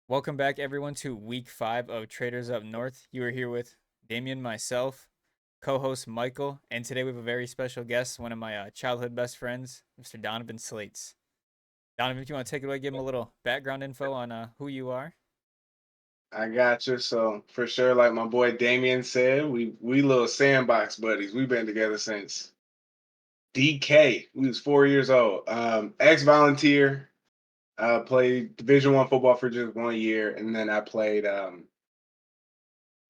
Welcome back, everyone, to week 5 of Traders Up North. You are here with Damien, myself, co host Michael, and today we have a very special guest, one of my childhood best friends, Mr. Donovan Slates. Donovan, if you want to take it away, give him a little background info on who you are. I got you. So for sure, like my boy Damien said, we little sandbox buddies. We've been together since DK. We was 4 years old. Ex-volunteer. Played Division 1 football for just 1 year, and then I played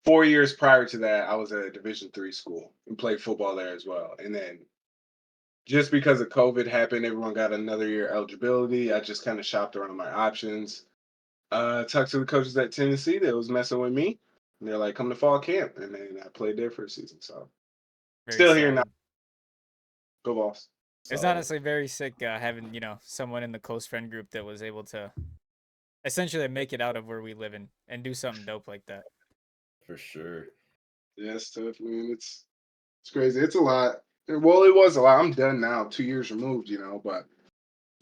4 years prior to that. I was at a Division 3 school and played football there as well. And then just because of COVID happened, everyone got another year eligibility. I just kind of shopped around my options. Talked to the coaches at Tennessee that was messing with me. And they're like, come to fall camp. And then I played there for a season. So Very still here now. solid. Go Vols. It's Solid. honestly very sick having, someone in the close friend group that was able to essentially make it out of where we live and do something dope like that. For sure. Yeah, it's tough, man. It's crazy. It's a lot. Well, it was a lot. I'm done now, 2 years removed, but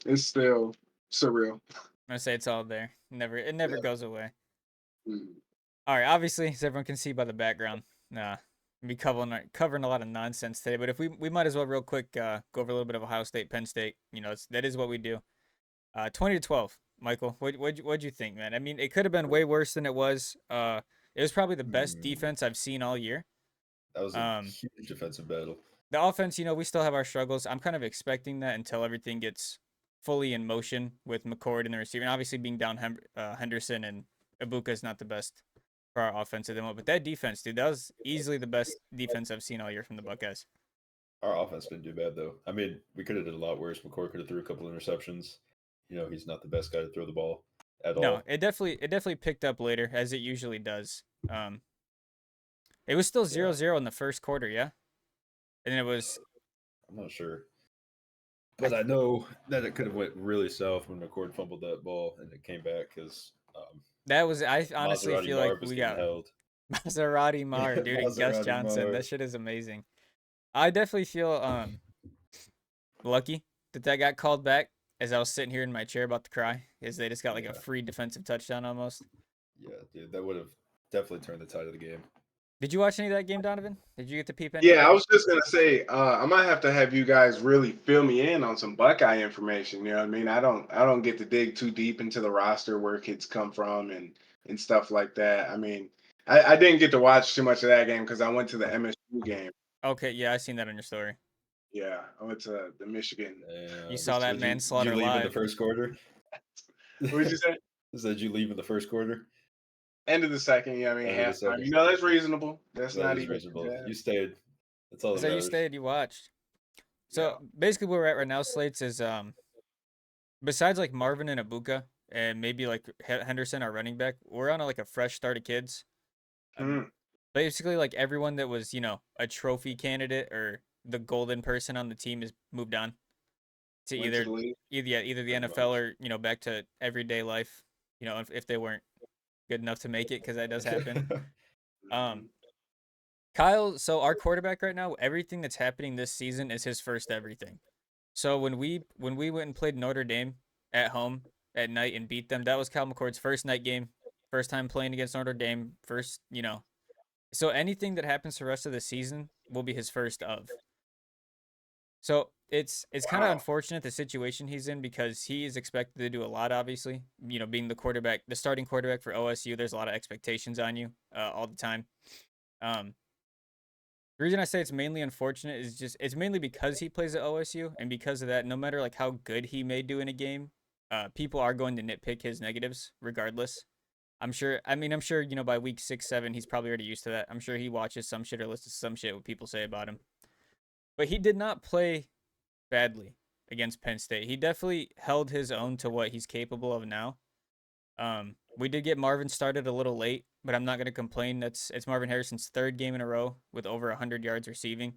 it's still surreal. I'm going to say it's all there. It never Yeah. goes away. Mm. All right, obviously, as everyone can see by the background, we covering a lot of nonsense today. But if we might as well real quick go over a little bit of Ohio State, Penn State. That is what we do. 20-12. Michael, what'd you think, man? I mean, it could have been way worse than it was. It was probably the best Mm, defense I've seen all year. that was a Um, huge defensive battle. the offense, we still have our struggles. I'm kind of expecting that until everything gets fully in motion with McCord and the receiver, and obviously being down Henderson and Ibuka is not the best for our offense at the moment. But that defense, dude, that was easily the best defense I've seen all year from the Buckeyes. Our offense didn't do bad though. I mean, we could have did a lot worse. McCoy could have threw a couple interceptions. He's not the best guy to throw the ball at No, all. it definitely picked up later as it usually does. It was still Yeah, 0-0 in the first quarter, yeah, and it was I'm not sure, I, but I know that it could have went really south when McCord fumbled that ball and it came back because that was I honestly Maserati feel like Marv was we getting got held. Maserati Mar, dude, and Gus Maserati Johnson. That Marv. shit is amazing. I definitely feel lucky that got called back as I was sitting here in my chair about to cry as they just got like a Yeah, free defensive touchdown almost. yeah, dude, that would have definitely turned the tide of the game. Did you watch any of that game, Donovan? Did you get to peep any of Yeah, I it? was just gonna say, I might have you guys really fill me in on some Buckeye information. You know what I mean? I don't get to dig too deep into the roster where kids come from and stuff like that. I mean, I didn't get to watch too much of that game because I went to the MSU game. Okay, yeah, I seen that on your story. Yeah, I went to the Michigan. You And saw that did you manslaughter leave in the live. first quarter? What did you say? Said you leave in the first quarter? End of the second. Yeah, I mean End of the halftime. second. That's reasonable. That's That not is even reasonable. bad. You stayed. That's all that So you matters. stayed, you watched. So Yeah. basically, where we're at right now, Slates is besides like Marvin and Abuka and maybe like Henderson, our running back, we're on like a fresh start of kids. Um, Hmm. basically, like everyone that was a trophy candidate or the golden person on the team has moved on to Went to either the league. either the Pretty NFL much. or back to everyday life. If they weren't good enough to make it, because that does happen. Um, Mhm. Kyle, so our quarterback right now, everything that's happening this season is his first everything. So when we went and played Notre Dame at home at night and beat them, that was Cal McCord's first night game, first time playing against Notre Dame, first. So anything that happens the rest of the season will be his first of. So it's kind of Wow. unfortunate the situation he's in because he is expected to do a lot. Obviously, being the quarterback, the starting quarterback for OSU, there's a lot of expectations on you all the time. Um, the reason I say it's mainly unfortunate is just it's mainly because he plays at OSU, and because of that, no matter like how good he may do in a game, people are going to nitpick his negatives regardless. I'm sure. I mean, I'm sure by week 6, 7, he's probably already used to that. I'm sure he watches some shit or listens to some shit what people say about him. But he did not play badly against Penn State. He definitely held his own to what he's capable of now. We did get Marvin started a little late, but I'm not going to complain. It's Marvin Harrison's third game in a row with over 100 yards receiving.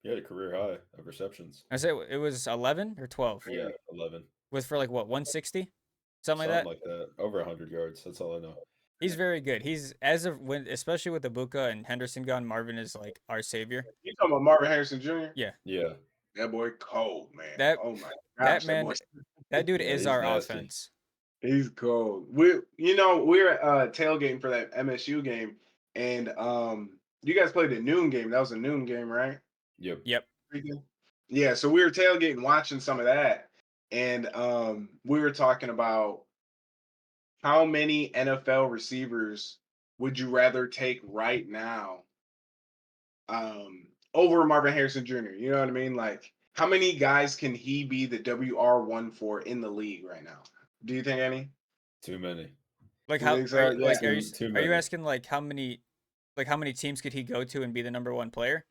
You had a career high of receptions. I say it was 11 or 12 Yeah, 11. with for like what 160, something like Something that. like that. Over 100 yards. That's all I know. He's very good. He's as of when, especially with Ibuka and Henderson gone, Marvin is like our savior. You talking about Marvin Harrison Jr.? Yeah, Yeah. That boy cold, man. that Oh my that gosh, that boy. man, that dude Yeah, is he's our nasty. offense. He's cold. We're tailgating for that MSU game, and you guys played a noon game. That was a noon game, right? Yep. Yep. Weekend? Yeah, so we were tailgating, watching some of that, and we were talking about how many NFL receivers would you rather take right now, over Marvin Harrison Jr. You know what I mean? Like, how many guys can he be the WR1 for in the league right now? Do you think any? Too many. Like You how think are so? you Yeah. like Too are you many. asking like how many teams could he go to and be the number one player?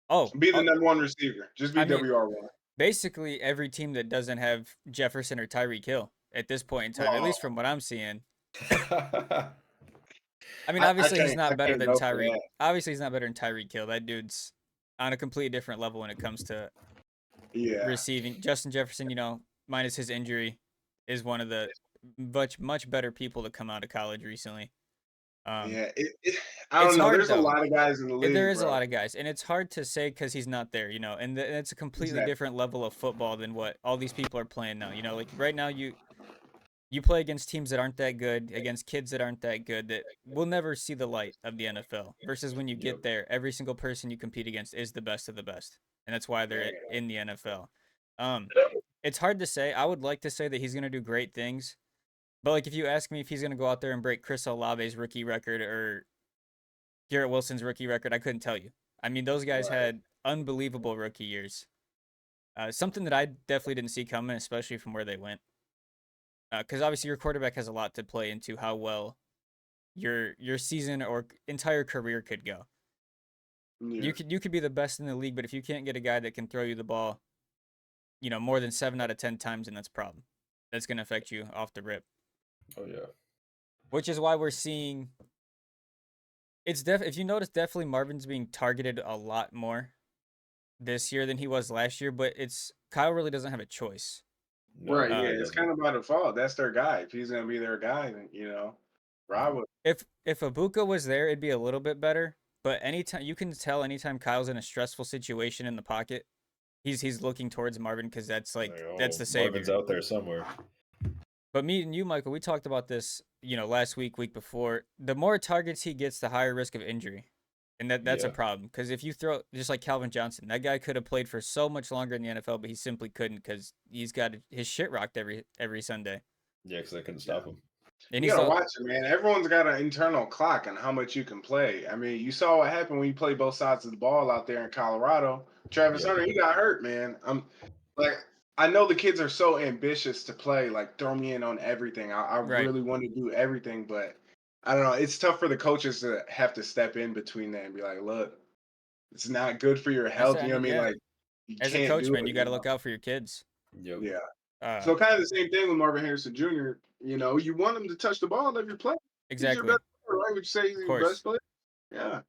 Oh, Be the number one receiver. Just be I mean, WR1. basically every team that doesn't have Jefferson or Tyreek Hill at this point in time, at least Oh, from what I'm seeing. I mean, I, I obviously he's can't I not better can't than go for Tyreek. that. Obviously he's not better than Tyreek Hill. That dude's on a completely different level when it comes to Yeah. receiving. Justin Jefferson, minus his injury, is one of the much better people to come out of college recently. Um, Yeah. I it's don't know. hard There's a though. lot of guys in the There league, is a bro. lot of guys, and it's hard to say because he's not there, and it's a completely Exactly. different level of football than what all these people are playing now. Like right now, you play against teams that aren't that good, against kids that aren't that good, that will never see the light of the NFL. Versus when you Yep. get there, every single person you compete against is the best of the best, and that's why they're Yeah. in the NFL. Um, it's hard to say. I would like to say that he's gonna do great things, but like if you ask me if he's gonna go out there and break Chris Olave's rookie record or Garrett Wilson's rookie record, I couldn't tell you. I mean, those guys Right. had unbelievable rookie years. Something that I definitely didn't see coming, especially from where they went. Because obviously your quarterback has a lot to play into how well your season or entire career could go. Yeah. You could be the best in the league, but if you can't get a guy that can throw you the ball, more than 7 out of 10 times, then that's a problem. That's gonna affect you off the rip. Oh yeah. Which is why we're seeing if you notice, definitely Marvin's being targeted a lot more this year than he was last year, but it's Kyle really doesn't have a choice. No, Right. he Yeah. Uh, really It's doesn't. kind of by default. That's their guy. If he's gonna be their guy, then ride Mhm. with. if Ibuka was there, it'd be a little bit better. But anytime you can tell, anytime Kyle's in a stressful situation in the pocket, he's looking towards Marvin because Like, that's oh, the Marvin's savior. out there somewhere. But me and you, Michael, we talked about this, last week before. The more targets he gets, the higher risk of injury, and that's a Yeah. problem. Because if you throw just like Calvin Johnson, that guy could have played for so much longer in the NFL, but he simply couldn't because he's got his shit rocked every Sunday, Yeah, because I couldn't Yeah. stop him. and You he's gotta all watch it, man. Everyone's got an internal clock on how much you can play. I mean, you saw what happened when you played both sides of the ball out there in Colorado. Travis Yep. Hunter, he got hurt, man. Like, I know the kids are so ambitious to play, like throw me in on everything. I right. really want to do everything, but I don't know. It's tough for the coaches to have to step in between that and be like, look, it's not good for your That's health. I You know what mean, I mean? yeah. Like, you As a can't coach, do man, it. you got to look out for your kids. Yep. Yeah. Uh, So kind of the same thing with Marvin Harrison Jr. You want him to touch the ball every play. He's your exactly. best player, right? Would you say he's Of your best course. player? Yeah.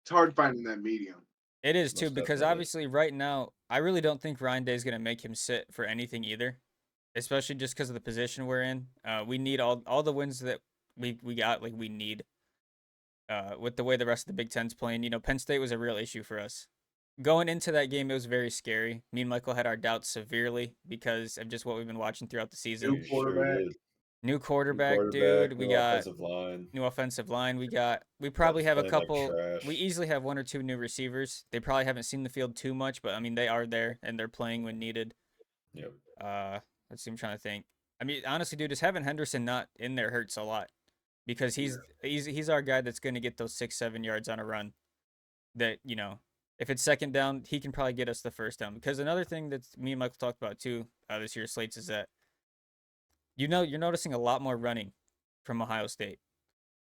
It's hard finding that medium. It is too, Most because definitely. obviously right now, I really don't think Ryan Day is going to make him sit for anything either, especially just because of the position we're in. We need all the wins that we got, like we need. With the way the rest of the Big Ten's playing, Penn State was a real issue for us. Going into that game, it was very scary. Me and Michael had our doubts severely because of just what we've been watching throughout the season. New We sure quarterback. did. New New quarterback, dude. quarterback, We no got offensive line. new offensive line. We probably Depth have a playing like couple. We trash. easily have one or two new receivers. They probably haven't seen the field too much, but I mean they are there and they're playing when needed. Yep. Uh, let's see. I'm trying to think. I mean, honestly, dude, just having Henderson not in there hurts a lot because Yeah. he's our guy that's going to get those 6-7 yards on a run. That if it's second down, he can probably get us the first down. Because another thing that me and Michael talked about too this year slates is that you're noticing a lot more running from Ohio State.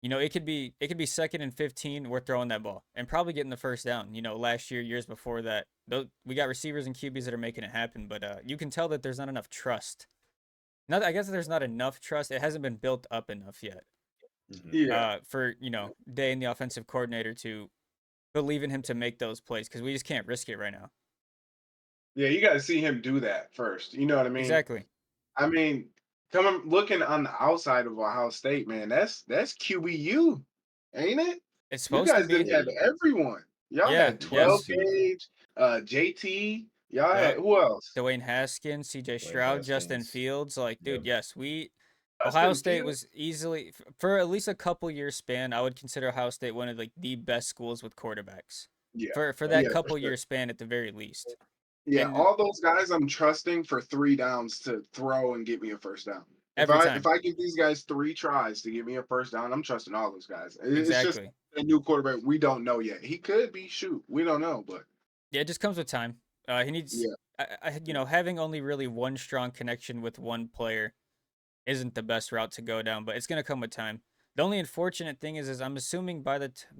It could be second and 15. We're throwing that ball and probably getting the first down. Last year, years before that, we got receivers and QBs that are making it happen. But you can tell that there's not enough trust. Not, I guess there's not enough trust. It hasn't been built up enough yet. Hmm. Yeah. For Day and the offensive coordinator to believe in him to make those plays because we just can't risk it right now. Yeah, you got to see him do that first. You know what I mean? Exactly. I mean, coming looking on the outside of Ohio State, man, that's QBU, ain't it? It's You supposed to guys be. didn't have everyone. Y'all Yeah. had It used 12 Yes. to. gauge, JT. Y'all had Yep. who else? Dwayne Haskins, CJ Dwayne Stroud, Justin Haskins. Fields. Like, dude, Yep. yes, Ohio Justin State Fields. was easily for at least a couple years span. I would consider Ohio State one of like the best schools with quarterbacks Yeah, for Oh that yeah, yeah. for couple sure. year span at the very least. Yeah, And all those guys I'm trusting for 3 downs to throw and get me a first down. If every I if time, I give these guys 3 tries to get me a first down, I'm trusting all those guys. It's just exactly. a new quarterback we don't know yet. He could be shoot, we don't know, but Yeah, it just comes with time. He needs, yeah, yeah. having only really one strong connection with one player isn't the best route to go down, but it's gonna come with time. The only unfortunate thing is I'm assuming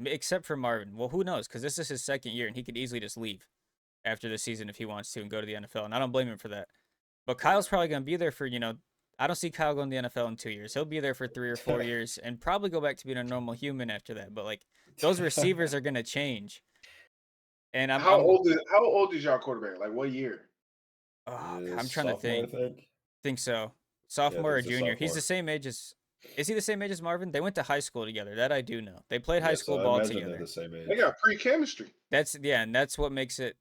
except for Marvin. Well, who knows? Because this is his second year, and he could easily just leave after the season if he wants to and go to the NFL, and I don't blame him for that. But Kyle's probably gonna be there for I don't see Kyle going to the NFL in 2 years. He'll be there for 3 or 4 years and probably go back to being a normal human after that. But like those receivers are gonna change, and How old is y'all quarterback? Like what year? I'm trying to Sophomore, I think. think. Think so. Yeah, I Sophomore think or it's a junior. He's the sophomore. same age as. Is he the same age as Marvin? They went to high school together. That I do know. They played high Yeah, school so I ball imagine they're together. the same They age. got pre-chemistry. And that's what makes it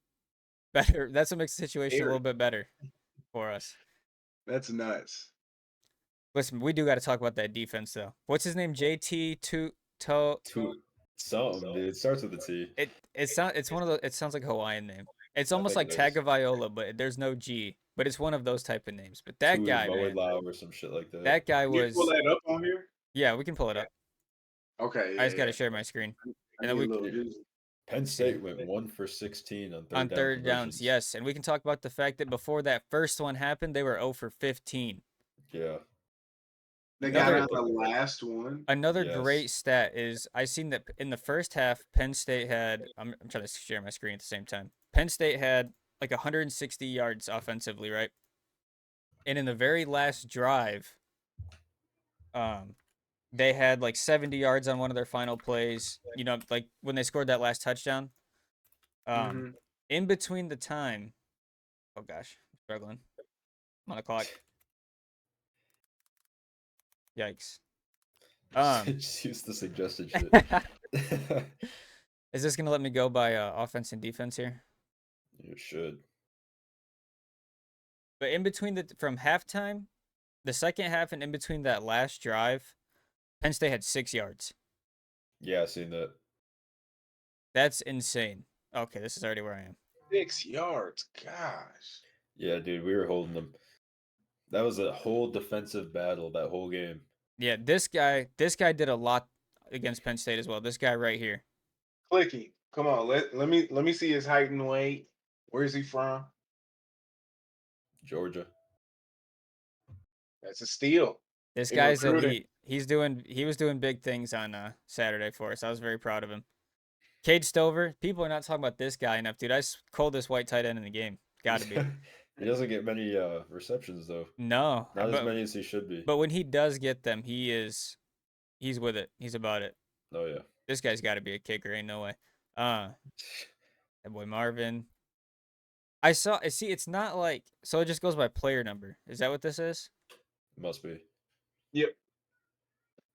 better. That's what makes the situation a little Eric. bit better for us. That's nuts. Listen, we do got to talk about that defense though. What's his name? JT to Two something, dude. It starts with a T. it's one of the it sounds like a Hawaiian name. It's I almost think like it is. Tagovailoa, but there's no G. But it's one of those type of names. But that Tui guy, man, Moelau or some shit like that. that guy Can you pull was that up on here? yeah. We can pull it up. Okay, I just got yeah, to yeah. share my screen, I and then need a we little Dude, juice. Penn let's see. State went 1 for 16 on On third down third downs, conversions. yes. And we can talk about the fact that before that first one happened, they were 0 for 15. Yeah. They They got gotta Another on get the the last one. another yes. great stat is I seen that in the first half, Penn State had I'm trying to share my screen at the same time. Penn State had like 160 yards offensively, right? And in the very last drive, um, they had like 70 yards on one of their final plays. Like when they scored that last touchdown. Um, Hmm. in between the time, oh gosh, I'm struggling. I'm on the clock. Yikes. Um, Just use the suggested shit. is this gonna let me go by offense and defense here? You should. But in between from halftime, the second half, and in between that last drive, Penn State had 6 yards. Yeah, I seen that. That's insane. Okay, this is already where I am. 6 yards. Gosh. Yeah, dude, we were holding them. That was a whole defensive battle that whole game. Yeah, this guy did a lot against Penn State as well. This guy right here. Clicky. Come on. Let me see his height and weight. Where's he from? Georgia. That's a steal. This In guy's recruiting. elite. He was doing big things on Saturday for us. I was very proud of him. Cade Stover, people are not talking about this guy enough, dude. Called this white tight end in the game. Got to be. He doesn't get many receptions though. No, Not as many as he should be. but when he does get them, he's with it. He's about it. Oh yeah. This guy's got to be a kicker. Ain't no way. That boy Marvin. See. It's not like so. It just goes by player number. Is that what this is? It must be. Yep.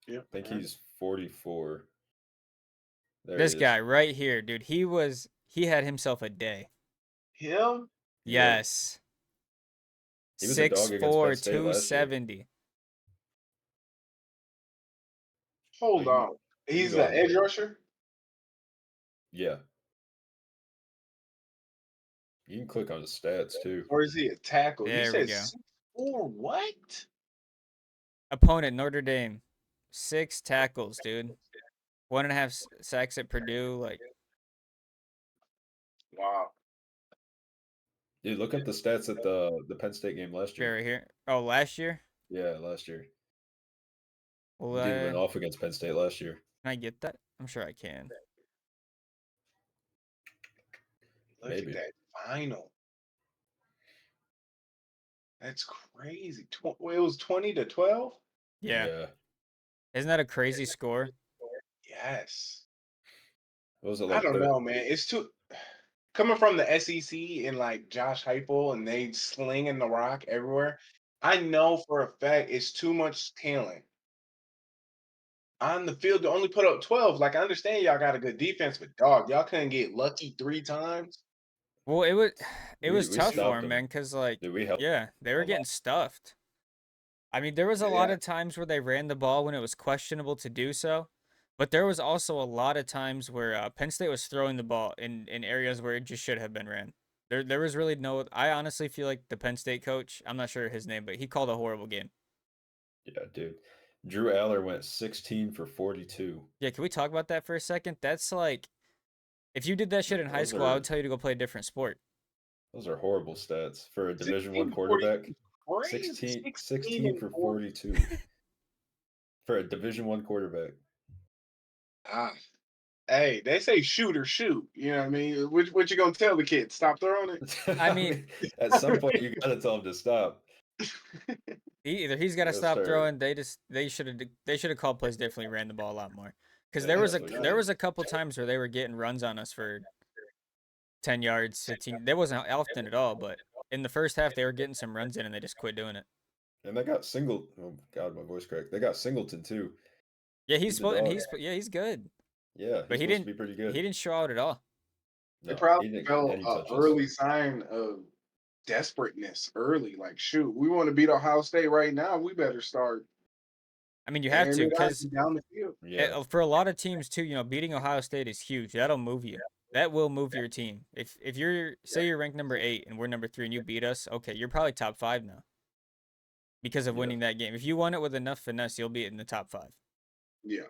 Yep. I think All right. he's 44. There This he is. guy right here, dude. He had himself a day. Him? Yeah. Yes. He was a dog against Penn 6'4", State last year. 270. Oh, Hold on. you can He's go the on. edge rusher? Yeah. You can click on his stats too. Or is he a tackle? He There we says go. 6'4". What? Opponent Notre Dame, 6 tackles, dude. 1.5 sacks at Purdue. Like Wow. Dude, look at the stats at the Penn State game last year. right here. Oh, last year. Yeah, last year. Well, Dude went off against Penn State last year. can I get that? I'm sure I can. Look Maybe. at that final. That's crazy. It was 20-12? Yeah. Isn't that a crazy score? Yes. What was it I like? don't know, man. It's too coming from the SEC and like Josh Heupel and they slinging the rock everywhere. I know for a fact it's too much talent on the field to only put up 12. Like I understand y'all got a good defense, but dog, y'all couldn't get lucky 3 times. Well, it was We tough for stopped him, man, them. because like, Dude, we helped yeah, they a were lot. getting stuffed. I mean, there was a lot Yeah. of times where they ran the ball when it was questionable to do so, but there was also a lot of times where Penn State was throwing the ball in areas where it just should have been ran. There was really no. I honestly feel like the Penn State coach, I'm not sure his name, but he called a horrible game. Yeah, dude. Drew Aller went 16 for 42. Yeah, can we talk about that for a second? That's like, if you did that shit in high Those school, I would are tell you to go play a different sport. those are horrible stats for a Division 16 One to 40 quarterback. is crazy. 16, 16 16 and for 40. 42 for a Division One quarterback. Ah, hey, they say shoot or shoot. You know what I mean? What you gonna tell the kid? Stop throwing it. I I mean, mean, at some point you gotta tell him to stop. either he's got You to gotta stop start. throwing. They should have called plays differently, ran the ball a lot more. Because Yeah, they definitely there should. was a couple times where they were getting runs on us for 10 yards, 15. That wasn't often at all, but in the first half they were getting some runs in and they just quit doing it. And they got single. Oh God, my voice cracked. They got Singleton too. Yeah, He's a dog. he's good, Yeah, but he's supposed to be pretty he good. didn't show out at all. They No, probably he didn't get felt any an touches. early sign of desperateness early. Like, shoot, we want to beat Ohio State right now. We better start I mean, you have airing to it out because down the field. Yeah, for a lot of teams too, beating Ohio State is huge. That'll move you. That will move your team. If you're say you're ranked number 8 and we're number 3 and you beat us, okay, you're probably top 5 now because of yeah, winning that game. If you won it with enough finesse, you'll be in the top 5. Yeah.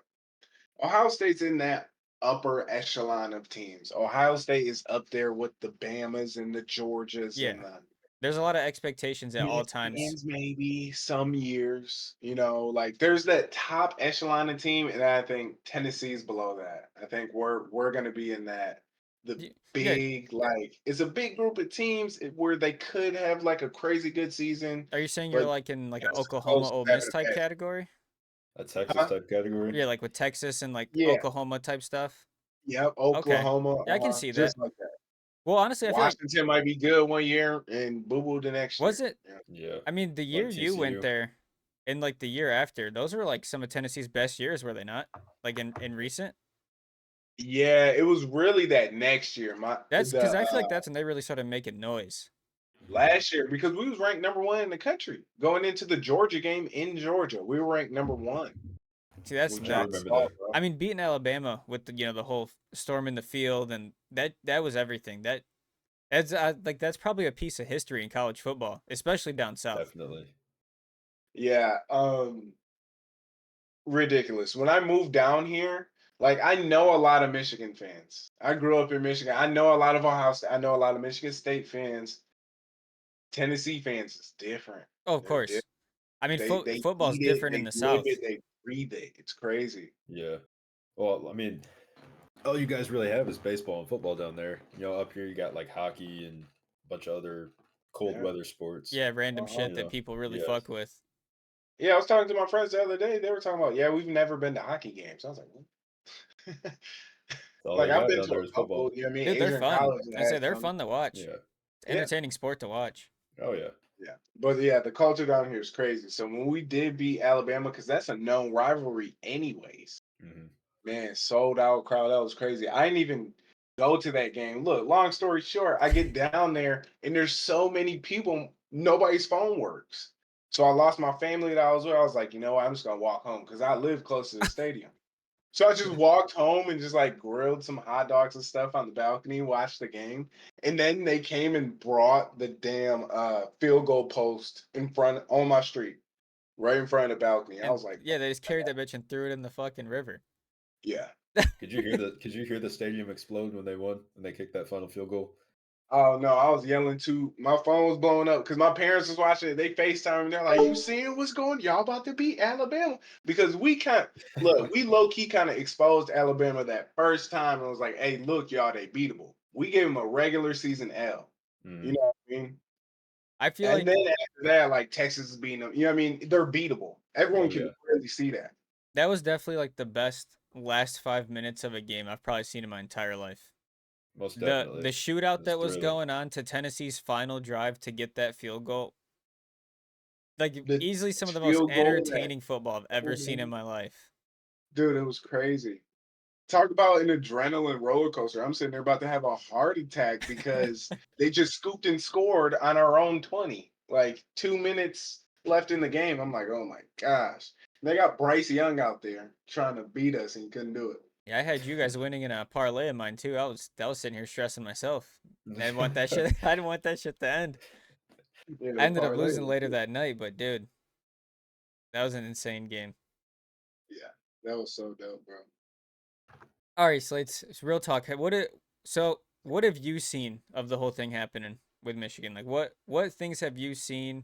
Ohio State's in that upper echelon of teams. Ohio State is up there with the Bamas and the Georgias Yeah, and the there's a lot of expectations at all times. Minnesotans, maybe some years. Like there's that top echelon of team, and I think Tennessee's below that. I think we're gonna be in that the Yeah, big like it's a big group of teams where they could have like a crazy good season, are you saying you're but like in like an just Oklahoma close to Ole having Miss a type bad. category? a Texas Huh? type category. Yeah, like with Texas and like Yeah. Oklahoma type stuff. Yep. Okay, Oklahoma, yeah, I can see that. just like that. Well, honestly, I feel like Washington might be good one year and boo boo the next was year. it? Yeah. Yeah, I mean, the year like you went TCU. there, and like the year after, those were like some of Tennessee's best years, were they not? Like in recent. Yeah, it was really that next year. That's because I feel like that's when they really started making noise. Last year because we was ranked number 1 in the country going into the Georgia game in Georgia. We were ranked number 1 See, that's with I John nuts. remember Ball, that. bro. I mean, beating Alabama with the whole storm in the field and that was everything. That's probably a piece of history in college football, especially down south. Definitely. Yeah, ridiculous. When I moved down here, like I know a lot of Michigan fans. I grew up in Michigan. I know a lot of Ohio State. I know a lot of Michigan State fans. Tennessee fans is different. Oh, of They're different. course. I mean, They football's eat it, different in they the live south. it, they breathe it. It's crazy. Yeah. Well, I mean, all you guys really have is baseball and football down there. Up here you got like hockey and a bunch of other cold Yeah. weather sports. Yeah, random Uh-huh. shit that people really Yeah. fuck with. Yeah, I was talking to my friends the other day. They were talking about, yeah, we've never been to hockey games. I was like, what? All Like they I've got been down to there a is couple, football. you know what I mean? Dude, they're Adrian fun. College I say had they're some. fun to watch. Yeah. It's Yeah, entertaining sport to watch. Oh yeah. yeah. But yeah, the culture down here is crazy. So when we did beat Alabama, because that's a known rivalry anyways, Hmm. man, sold out crowd. That was crazy. I didn't even go to that game. Look, long story short, I get down there and there's so many people, nobody's phone works. So I lost my family that I was with. I was like, you know what? I'm just gonna walk home because I live close to the stadium. So I just walked home and just like grilled some hot dogs and stuff on the balcony, watched the game. And then they came and brought the damn field goal post in front on my street, right in front of the balcony. I And was like, yeah, they just carried that bitch and threw it in the fucking river. yeah. Could you hear the stadium explode when they won and they kicked that final field goal? Oh no, I was yelling too. My phone was blowing up because my parents was watching it. They FaceTime and they're like, "You seeing what's going? Y'all about to beat Alabama?" Because we low key kind of exposed Alabama that first time and was like, "Hey, look, y'all, they beatable." We gave them a regular season L. You Mm. know what I mean? I feel And like then after that, like Texas is beating them. You know what I mean? They're beatable. Everyone Oh can yeah. really see that. that was definitely like the best last 5 minutes of a game I've probably seen in my entire life. Most The definitely. shootout It's that was thrilling. going on to Tennessee's final drive to get that field goal, like The easily some of the most field goal that entertaining football I've ever seen in my life. dude, it was crazy. talk about an adrenaline roller coaster. I'm sitting there about to have a heart attack because they just scooped and scored on our own 20. Like 2 minutes left in the game. I'm like, oh my gosh. They got Bryce Young out there trying to beat us and he couldn't do it. Yeah, I had you guys winning in a parlay of mine too. I was sitting here stressing myself. I didn't want that shit. I didn't want that shit to end. You I know, ended up parlay losing was later good. that night, but dude, that was an insane game. Yeah, that was so dope, bro. All right, Slates. Real talk. What have you seen of the whole thing happening with Michigan? Like, what things have you seen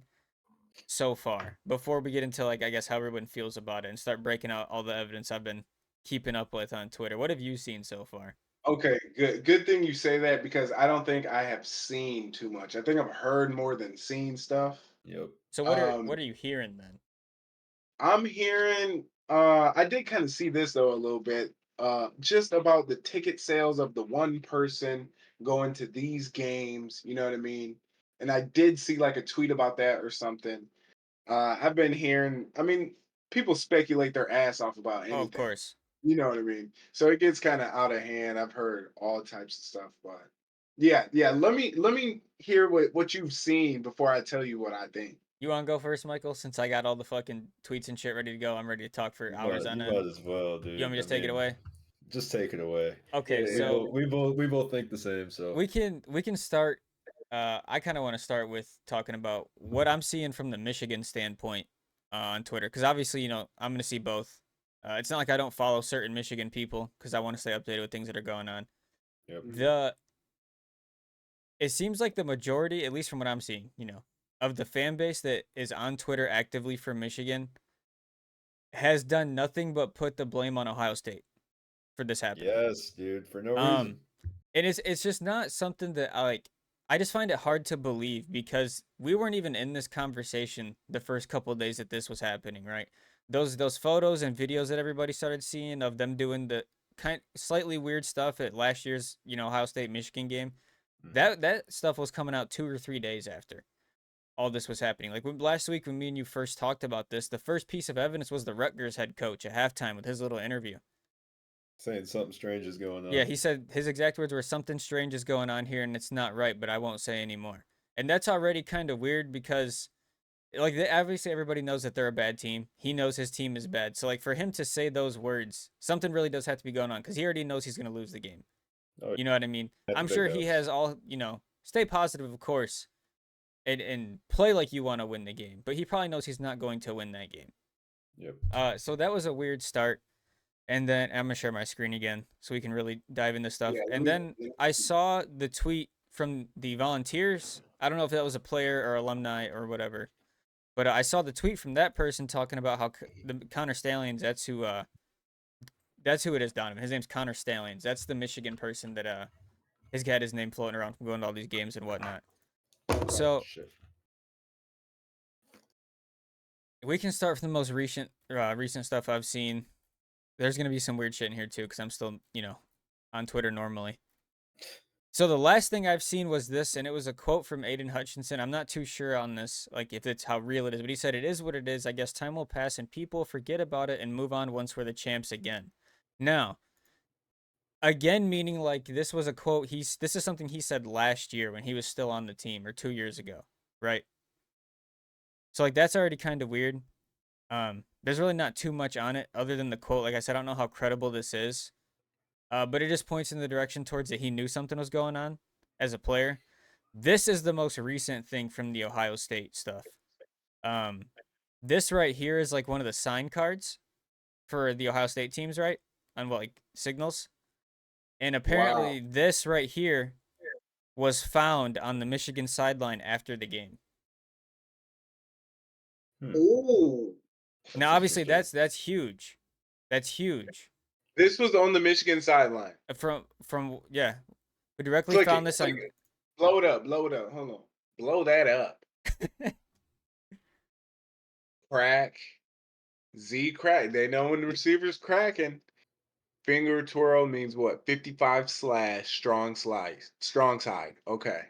so far before we get into, like, I guess how everyone feels about it and start breaking out all the evidence I've been keeping up with on Twitter? What have you seen so far? Okay, good thing you say that because I don't think I have seen too much. I think I've heard more than seen stuff. Yep. So Um what are you hearing then? I'm hearing I did kind of see this though a little bit just about the ticket sales of the one person going to these games, you know what I mean? And I did see like a tweet about that or something. I've been hearing, I mean, people speculate their ass off about Oh, of anything. course. You know what I mean? So it gets kind of out of hand. I've heard all types of stuff, but yeah, let me hear what you've seen before I tell you what I think. You want to go first, Michael? Since I got all the fucking tweets and shit ready to go, I'm ready to talk for hours on You end. might as well, You want me dude. to I just take it mean, away? just take it away. Okay, Yeah, We yeah. so both we both we both think the same. So we can start. I kind of want to start with talking about what I'm seeing from the Michigan standpoint on Twitter, because obviously, I'm gonna see both. It's not like I don't follow certain Michigan people because I want to stay updated with things that are going on. yep. Mhm. The It seems like the majority, at least from what I'm seeing, of the fan base that is on Twitter actively for Michigan has done nothing but put the blame on Ohio State for this happening. Yes, dude. For no Um, reason. and it's just not something that I like. I just find it hard to believe because we weren't even in this conversation the first couple of days that this was happening, right? Those photos and videos that everybody started seeing of them doing the kind slightly weird stuff at last year's, Ohio State Michigan game. Mhm. That stuff was coming out 2 or 3 days after all this was happening. Like last week when me and you first talked about this, the first piece of evidence was the Rutgers head coach at halftime with his little interview. Saying something strange is going Yeah, on. he said his exact words were something strange is going on here and it's not right, but I won't say anymore. And that's already kind of weird because like obviously everybody knows that they're a bad team. He knows his team is bad. So like for him to say those words, something really does have to be going on because he already knows he's going to lose the game. Oh, You know what I mean? had the I'm big sure he has house. all, stay positive of course and play like you want to win the game, but he probably knows he's not going to win that game. Yep. So that was a weird start. And then I'm gonna share my screen again so we can really dive into stuff. Yeah, And then I saw the tweet from the Volunteers. I don't know if that was a player or alumni or whatever, but I saw the tweet from that person talking about how the Connor Stallions. That's who it is, Donovan. His name's Connor Stallions. That's the Michigan person that has got his name floating around from going to all these games and whatnot. So Shit. we can start from the most recent stuff I've seen. There's gonna be some weird shit in here too, because I'm still, on Twitter normally. So the last thing I've seen was this, and it was a quote from Aiden Hutchinson. I'm not too sure on this, like if it's how real it is, but he said it is what it is. I guess time will pass and people forget about it and move on once we're the champs again. Now, again, meaning like this was a quote. This is something he said last year when he was still on the team, or 2 years ago, right? So like that's already kind of weird. There's really not too much on it other than the quote. Like I said, I don't know how credible this is. But it just points in the direction towards that he knew something was going on as a player. This is the most recent thing from the Ohio State stuff. Um, this right here is like one of the sign cards for the Ohio State teams, right? On what, like signals. And wow. apparently, this right here was found on the Michigan sideline after the game. Hmm. Oh, That's Now, obviously, interesting. that's huge. That's huge. this was on the Michigan sideline. From yeah, we directly Click found it, this click on. it. Blow it up, blow it up. Hold on. Blow that up. Crack. Z crack. They know when the receiver's cracking. Finger twirl means what? 55 slash strong slice. Strong side. Okay.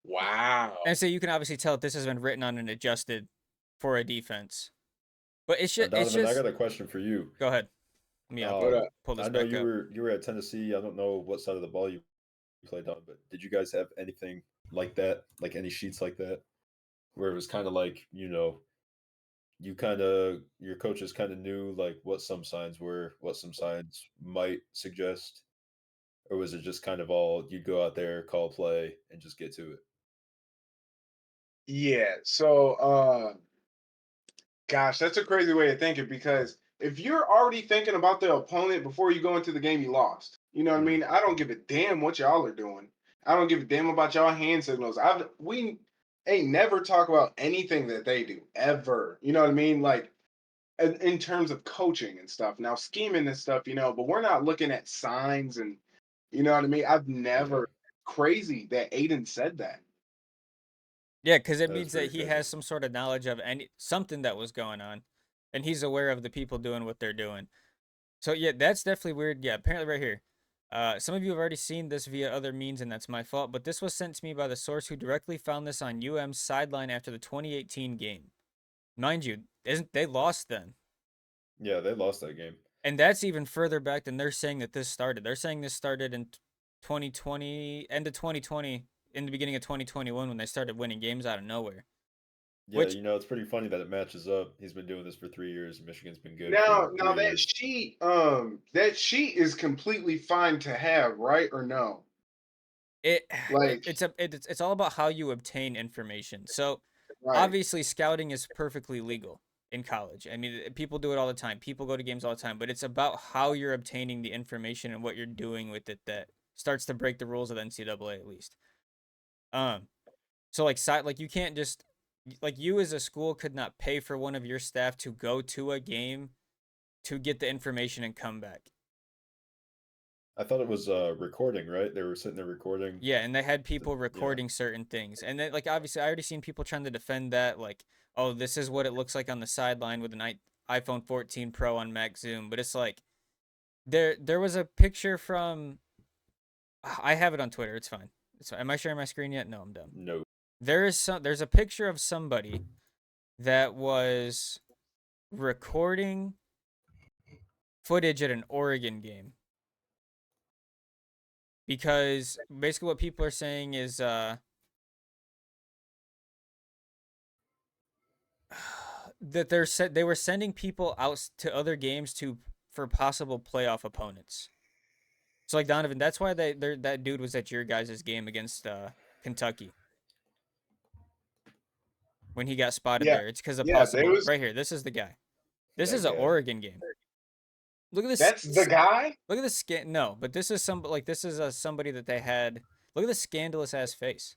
Wow. And so you can obviously tell that this has been written on and adjusted for a defense. But it's just Donovan, I got a question for you. go ahead. Let me What up? pull this I know back up. you were at Tennessee. I don't know what side of the ball you played on, but did you guys have anything like that? Like any sheets like that, where it was kind of like you kind of your coaches kind of knew like what some signs were, what some signs might suggest, or was it just kind of all you'd go out there, call play, and just get to it? Yeah. So, gosh, that's a crazy way of thinking because if you're already thinking about the opponent before you go into the game, you lost. You know what I Mhm. mean? I don't give a damn what y'all are doing. I don't give a damn about y'all hand signals. We ain't never talk about anything that they do ever. You know what I mean? Like in terms of coaching and stuff. Now scheming and stuff, but we're not looking at signs and you know what I mean. I've Yeah, never crazy that Aiden said that. Yeah, because it that is means that very he crazy. has some sort of knowledge of something that was going on, and he's aware of the people doing what they're doing. So yeah, that's definitely weird. Yeah, apparently right here. Some of you have already seen this via other means, and that's my fault. But this was sent to me by the source who directly found this on UM's sideline after the 2018 game. Mind you, isn't they lost then? Yeah, they lost that game. And that's even further back than they're saying that this started. They're saying this started in 2020, end of 2020, in the beginning of 2021 when they started winning games out of nowhere. Yeah, Which it's pretty funny that it matches up. He's been doing this for 3 years. And Michigan's been good Now, for now 3 years. that sheet is completely fine to have, right or no? it Like, it's all about how you obtain information. So right. obviously scouting is perfectly legal in college. I mean, people do it all the time. People go to games all the time, but it's about how you're obtaining the information and what you're doing with it that starts to break the rules of the NCAA at least. Um, so like you can't just like you as a school could not pay for one of your staff to go to a game to get the information and come back. I thought it was recording, right? They were sitting there recording. Yeah, and they had The, people yeah, recording certain things. And then like obviously I already seen people trying to defend that like, oh, this is what it looks like on the sideline with an iPhone 14 Pro on Max Zoom, but it's like there was a picture from I have it on Twitter. It's fine. It's fine. Am I sharing my screen yet? No, I'm done. no, There's a picture of somebody that was recording footage at an Oregon game because basically what people are saying is that they were sending people out to other games to for possible playoff opponents. So like Donovan, that's why that dude was at your guys' game against Kentucky when he got spotted Yeah. there. It's because of Yeah, there possible was right here. This is the guy. This that is an guy. Oregon game. Look at this. that's the guy? Look at this scan. No, but this is this is somebody that they had. Look at this scandalous ass face.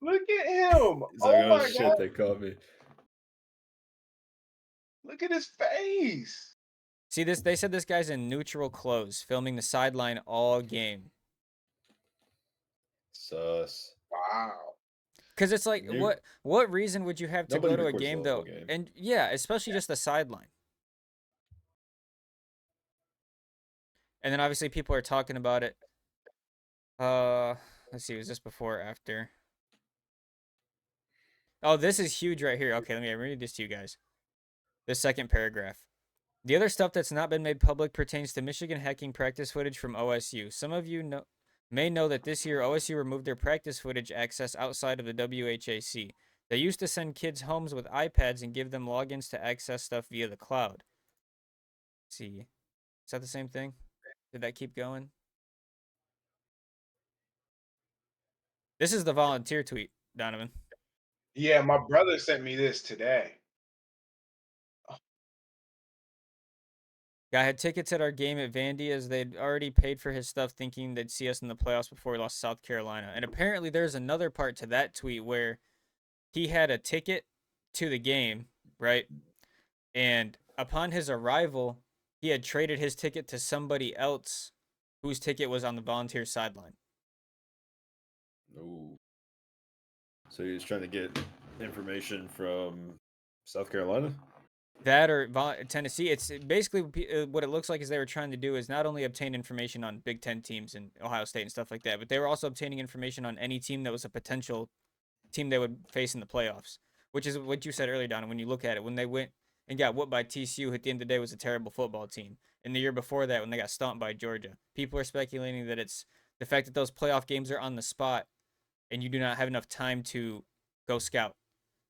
Look at him. He's like, Oh oh my god. shit, they caught me. Look at his face. See this? They said this guy's in neutral clothes, filming the sideline all game. Sus. Wow. Because it's like, You what reason would you have to Nobody go to a records the game whole though? game. And yeah, especially just the sideline. And then obviously people are talking about it. Let's see, was this before or after? Oh, this is huge right here. Okay, let me read this to you guys. The second paragraph. The other stuff that's not been made public pertains to Michigan hacking practice footage from OSU. Some of you may know that this year OSU removed their practice footage access outside of the WHAC. They used to send kids homes with iPads and give them logins to access stuff via the cloud. Let's see. Is that the same thing? Did that keep going? This is the volunteer tweet, Donovan. Yeah, my brother sent me this today. Guy had tickets at our game at Vandy as they'd already paid for his stuff thinking they'd see us in the playoffs before we lost to South Carolina. And apparently there's another part to that tweet where he had a ticket to the game, right? And upon his arrival, he had traded his ticket to somebody else whose ticket was on the volunteer sideline. Ooh. So he was trying to get information from South Carolina. That or Tennessee, it's basically what it looks like is they were trying to do is not only obtain information on Big Ten teams and Ohio State and stuff like that, but they were also obtaining information on any team that was a potential team they would face in the playoffs, which is what you said earlier, Don. When you look at it, when they went and got whooped by TCU, who at the end of the day was a terrible football team. And the year before that, when they got stomped by Georgia, people are speculating that it's the fact that those playoff games are on the spot, and you do not have enough time to go scout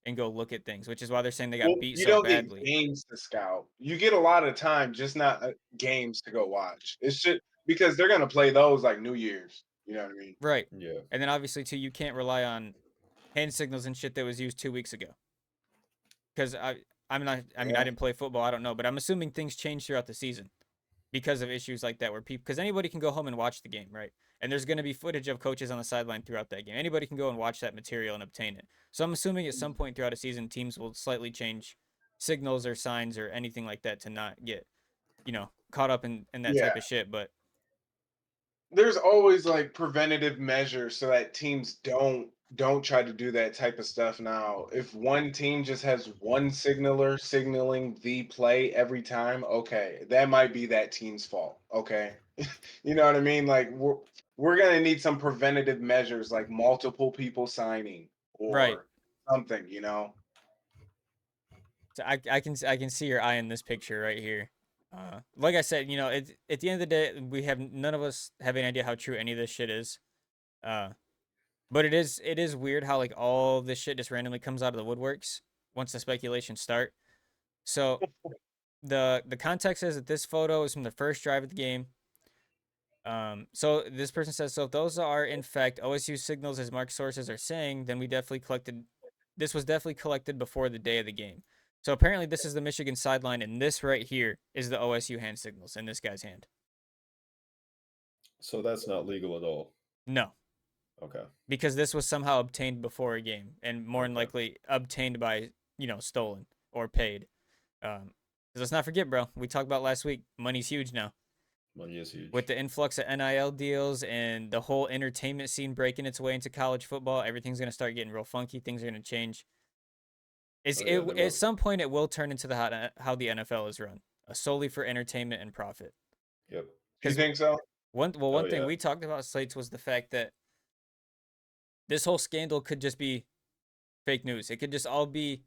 and go look at things, which is why they're saying they Well, got beat you so don't get badly. games to scout. You get a lot of time, just not games to go watch. It's just because they're gonna play those like New Year's. You know what I mean? Right. Yeah. And then obviously too, you can't rely on hand signals and shit that was used 2 weeks ago. Because I'm not. I mean, I Yeah. didn't play football. I don't know, but I'm assuming things change throughout the season because of issues like that, where people, because anybody can go home and watch the game, right? And there's going to be footage of coaches on the sideline throughout that game. Anybody can go and watch that material and obtain it. So I'm assuming at some point throughout a season, teams will slightly change signals or signs or anything like that to not get, caught up in that Yeah. type of shit. But There's always like preventative measures so that teams don't try to do that type of stuff now. If one team just has one signaler signaling the play every time, okay, that might be that team's fault. Okay. You know what I mean? Like we're gonna need some preventative measures like multiple people signing right. or something, you know? So I can see your eye in this picture right here. Like I said, at the end of the day, we have none of us have any idea how true any of this shit is. Uh, but it is weird how like all this shit just randomly comes out of the woodworks once the speculations start. So the context is that this photo is from the first drive of the game. So this person says, so if those are in fact OSU signals as market sources are saying, then we definitely collected. This was definitely collected before the day of the game. So apparently this is the Michigan sideline, and this right here is the OSU hand signals in this guy's hand. So that's not legal at all. No, Okay. because this was somehow obtained before a game, and more than Okay. likely obtained by stolen or paid. Because let's not forget, bro, we talked about last week. Money's huge now. Money is huge. With the influx of NIL deals and the whole entertainment scene breaking its way into college football, everything's gonna start getting real funky. Things are gonna change. Oh, yeah, they At will. some point it will turn into how the NFL is run, solely for entertainment and profit. Yep. You Because think so? Oh, one thing yeah. we talked about, Slates, was the fact that this whole scandal could just be fake news. It could just all be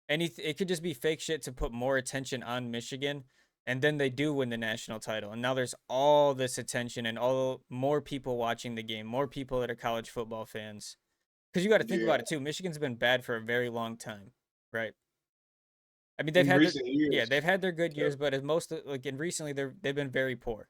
anything. It could just be fake shit to put more attention on Michigan, and then they do win the national title, and now there's all this attention and all more people watching the game, more people that are college football fans. Because you got to think Yeah. about it too. Michigan's been bad for a very long time, right? I mean, In recent years. they've had their good Yep. years, but as most like in recently they've been very poor.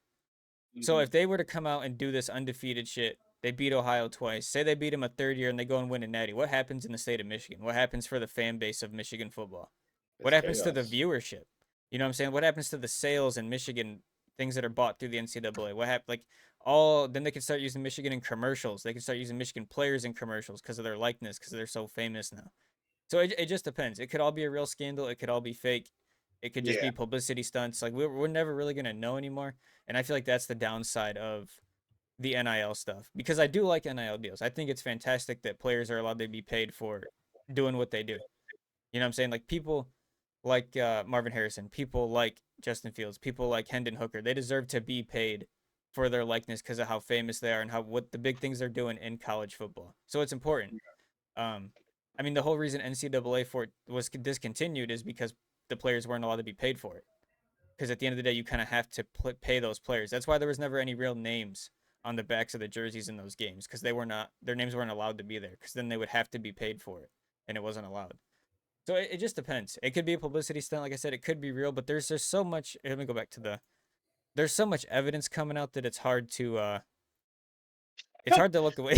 So Mhm. if they were to come out and do this undefeated shit, they beat Ohio twice. Say they beat them a third year and they go and win a natty. What happens in the state of Michigan? What happens for the fan base of Michigan football? What It's happens to the chaos. viewership? You know what I'm saying? What happens to the sales in Michigan? Things that are bought through the NCAA. What happened? Like all then they can start using Michigan in commercials. They can start using Michigan players in commercials because of their likeness, because they're so famous now. So it just depends. It could all be a real scandal. It could all be fake. It could just Yeah. be publicity stunts. Like we're never really gonna know anymore. And I feel like that's the downside of the NIL stuff, because I do like NIL deals. I think it's fantastic that players are allowed to be paid for doing what they do. You know what I'm saying? Like people like Marvin Harrison, people like Justin Fields, people like Hendon Hooker. They deserve to be paid for their likeness because of how famous they are and how what the big things they're doing in college football. So it's important. Um, I mean, the whole reason NCAA for it was discontinued is because the players weren't allowed to be paid for it. Because at the end of the day, you kind of have to pay those players. That's why there was never any real names on the backs of the jerseys in those games, because they were not their names weren't allowed to be there, because then they would have to be paid for it, and it wasn't allowed. So it just depends. It could be a publicity stunt, like I said. It could be real, but there's just so much. Let me go back to the. There's so much evidence coming out that it's hard to look away.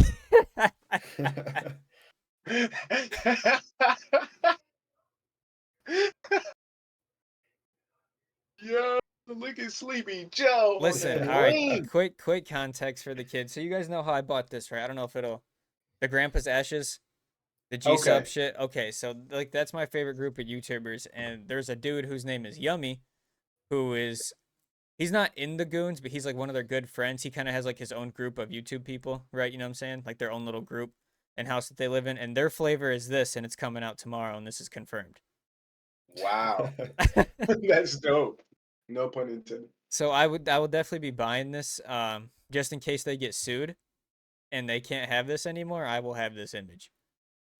Yo, look at Sleepy Joe on Listen, that all right, lean. quick context for the kids. So you guys know how I bought this, right? I don't know if it'll the Grandpa's Ashes, the G Okay. Sub shit. Okay, so like that's my favorite group of YouTubers, and there's a dude whose name is Yummy, who is he's not in the goons, but he's like one of their good friends. He kind of has like his own group of YouTube people, right? You know what I'm saying? Like their own little group and house that they live in, and their flavor is this, and it's coming out tomorrow, and this is confirmed. Wow. That's dope. No pun intended. So I will definitely be buying this, just in case they get sued and they can't have this anymore. I will have this image.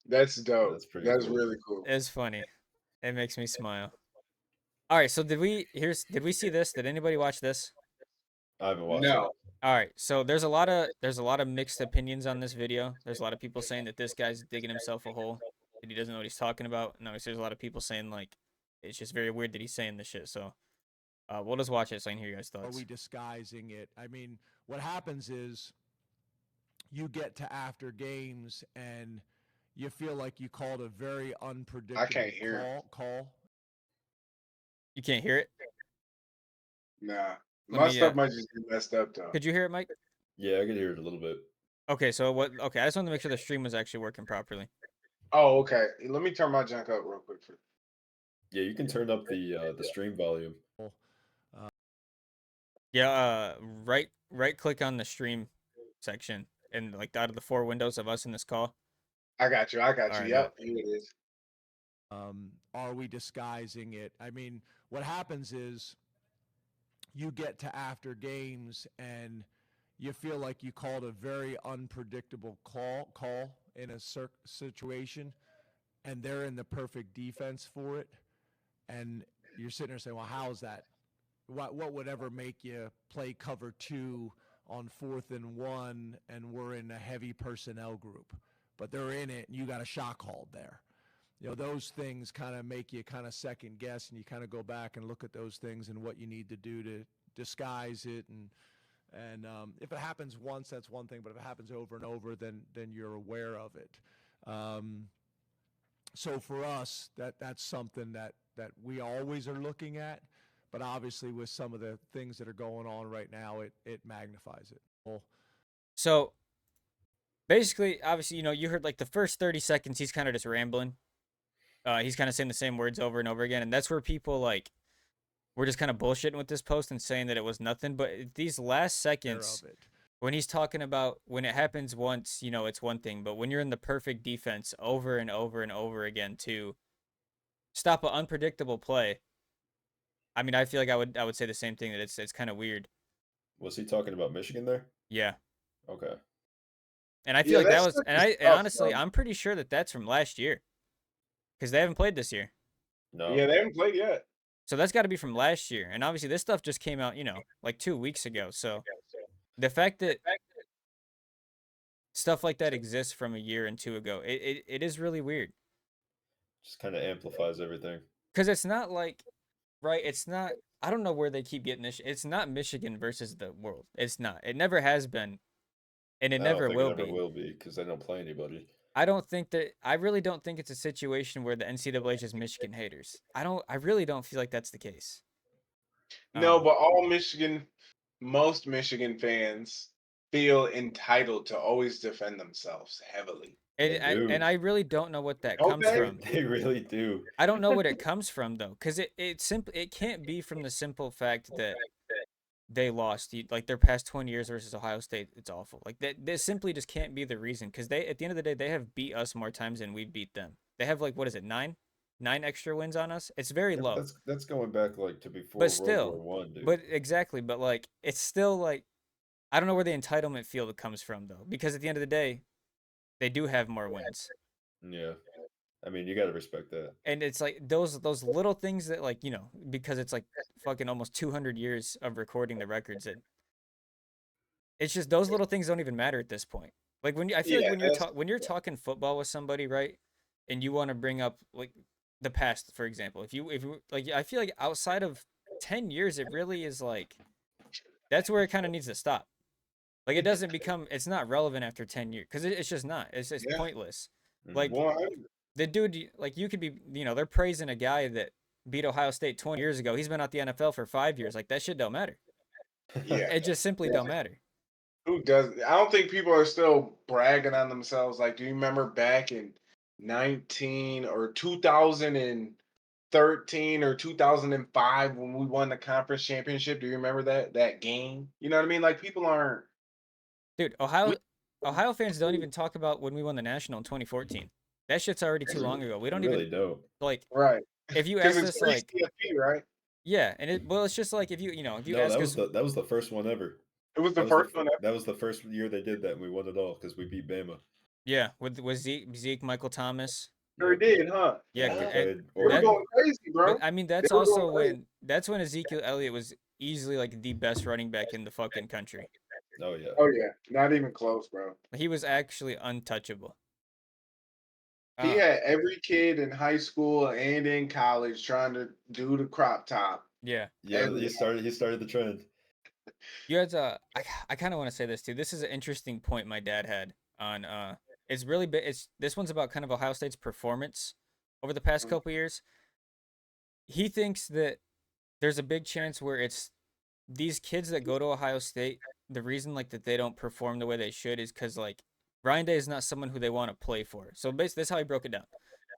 That's dope. That's pretty That's cool. really cool. It's funny. It makes me smile. All right, so did we see this? Did anybody watch this? I haven't watched it. No. All right, so there's a lot of mixed opinions on this video. There's a lot of people saying that this guy's digging himself a hole, that he doesn't know what he's talking about. And there's a lot of people saying like it's just very weird that he's saying this shit. So we'll just watch it so I can hear your guys' Are thoughts. we disguising it? I mean, what happens is you get to after games and you feel like you called a very unpredictable hear call. You can't hear it? Nah. Let My me, stuff might just be messed up though. Could you hear it, Mike? Yeah, I could hear it a little bit. Okay, so what? Okay, I just wanted to make sure the stream was actually working properly. Oh, okay. Let me turn my junk up real quick. Yeah, you can turn up the stream volume. Yeah, right click on the stream section and like out of the 4 windows of us in this call. I got you. All right, Yep, here it is. Are we disguising it? I mean, what happens is you get to after games and you feel like you called a very unpredictable call in a situation, and they're in the perfect defense for it, and you're sitting there saying, well, how is that? What would ever make you play cover 2 on 4th and 1 and we're in a heavy personnel group? But they're in it and you got a shot called there. You know, those things kind of make you kind of second guess, and you kind of go back and look at those things and what you need to do to disguise it. And if it happens once, that's one thing, but if it happens over and over, then you're aware of it. So for us, that's something that we always are looking at. But obviously, with some of the things that are going on right now, it magnifies it. Well, So basically, obviously, you heard like the first 30 seconds, he's kind of just rambling. He's kind of saying the same words over and over again, and that's where people like we're just kind of bullshitting with this post and saying that it was nothing. But these last seconds, when he's talking about when it happens once, it's one thing, but when you're in the perfect defense over and over and over again to stop an unpredictable play. I mean, I feel like I would say the same thing, that it's kind of weird. Was he talking about Michigan there? Yeah. Okay. And I feel like that was, and honestly, bro. I'm pretty sure that that's from last year, because they haven't played this year. No. Yeah, they haven't played yet. So that's got to be from last year. And obviously, this stuff just came out, like 2 weeks ago. So the fact that stuff like that exists from a year and 2 ago, it is really weird. Just kind of amplifies everything. Because it's not like, right? It's not. I don't know where they keep getting this. It's not Michigan versus the world. It's not. It never has been, and it never will be. It never will be because they don't play anybody. I really don't think it's a situation where the NCAA is just Michigan haters. I really don't feel like that's the case. No, but most Michigan fans feel entitled to always defend themselves heavily. And I really don't know what that Don't comes they? from. They really do. I don't know what it comes from though, because it can't be from the simple fact that they lost. Like their past 20 years versus Ohio State, it's awful. Like that simply just can't be the reason, because they, at the end of the day, they have beat us more times than we beat them. They have like, what is it, 9 extra wins on us? It's very Yeah, low. That's going back like to before But still, World War I, dude. but exactly, but like it's still like I don't know where the entitlement feel comes from though, because at the end of the day, they do have more wins. Yeah. I mean, you got to respect that. And it's like those little things that, like, because it's like fucking almost 200 years of recording the records, it's just those little things don't even matter at this point. Like I feel like when you're talking football with somebody, right, and you want to bring up like the past, for example, if you like, I feel like outside of 10 years, it really is like that's where it kind of needs to stop. Like it's not relevant after 10 years, because it's just not. It's just pointless. Like the dude, like you could be, they're praising a guy that beat Ohio State 20 years ago. He's been out the NFL for 5 years. Like that shit don't matter. Yeah, It just simply don't matter. Who does? I don't think people are still bragging on themselves. Like, do you remember back in 2013 or 2005 when we won the conference championship? Do you remember that game? You know what I mean? Like, people aren't. Dude, Ohio fans don't even talk about when we won the national in 2014. That shit's already too long ago. We don't really even don't. like. Right. If you Because ask it's us, like, CFP, right? yeah, and it's just like if you ask us, that was the first one ever. It was the first one. That was the first year they did that, and we won it all because we beat Bama. yeah, with Zeke, Michael Thomas. Sure did, huh? Yeah, Yeah, they and played They were that, Oregon. going crazy, bro. but I mean, They that's were going also crazy. when Ezekiel Elliott was easily like the best running back in the fucking country. Oh yeah. Oh yeah, not even close, bro. He was actually untouchable. He Uh, had every kid in high school and in college trying to do the crop top. yeah. Yeah, Every he started the trend. You had I kind of want to say this too. This is an interesting point my dad had on it's really big. It's this one's about kind of Ohio State's performance over the past couple years. He thinks that there's a big chance where it's these kids that go to Ohio State, the reason like that they don't perform the way they should is because like Ryan Day is not someone who they want to play for. So basically, that's how he broke it down.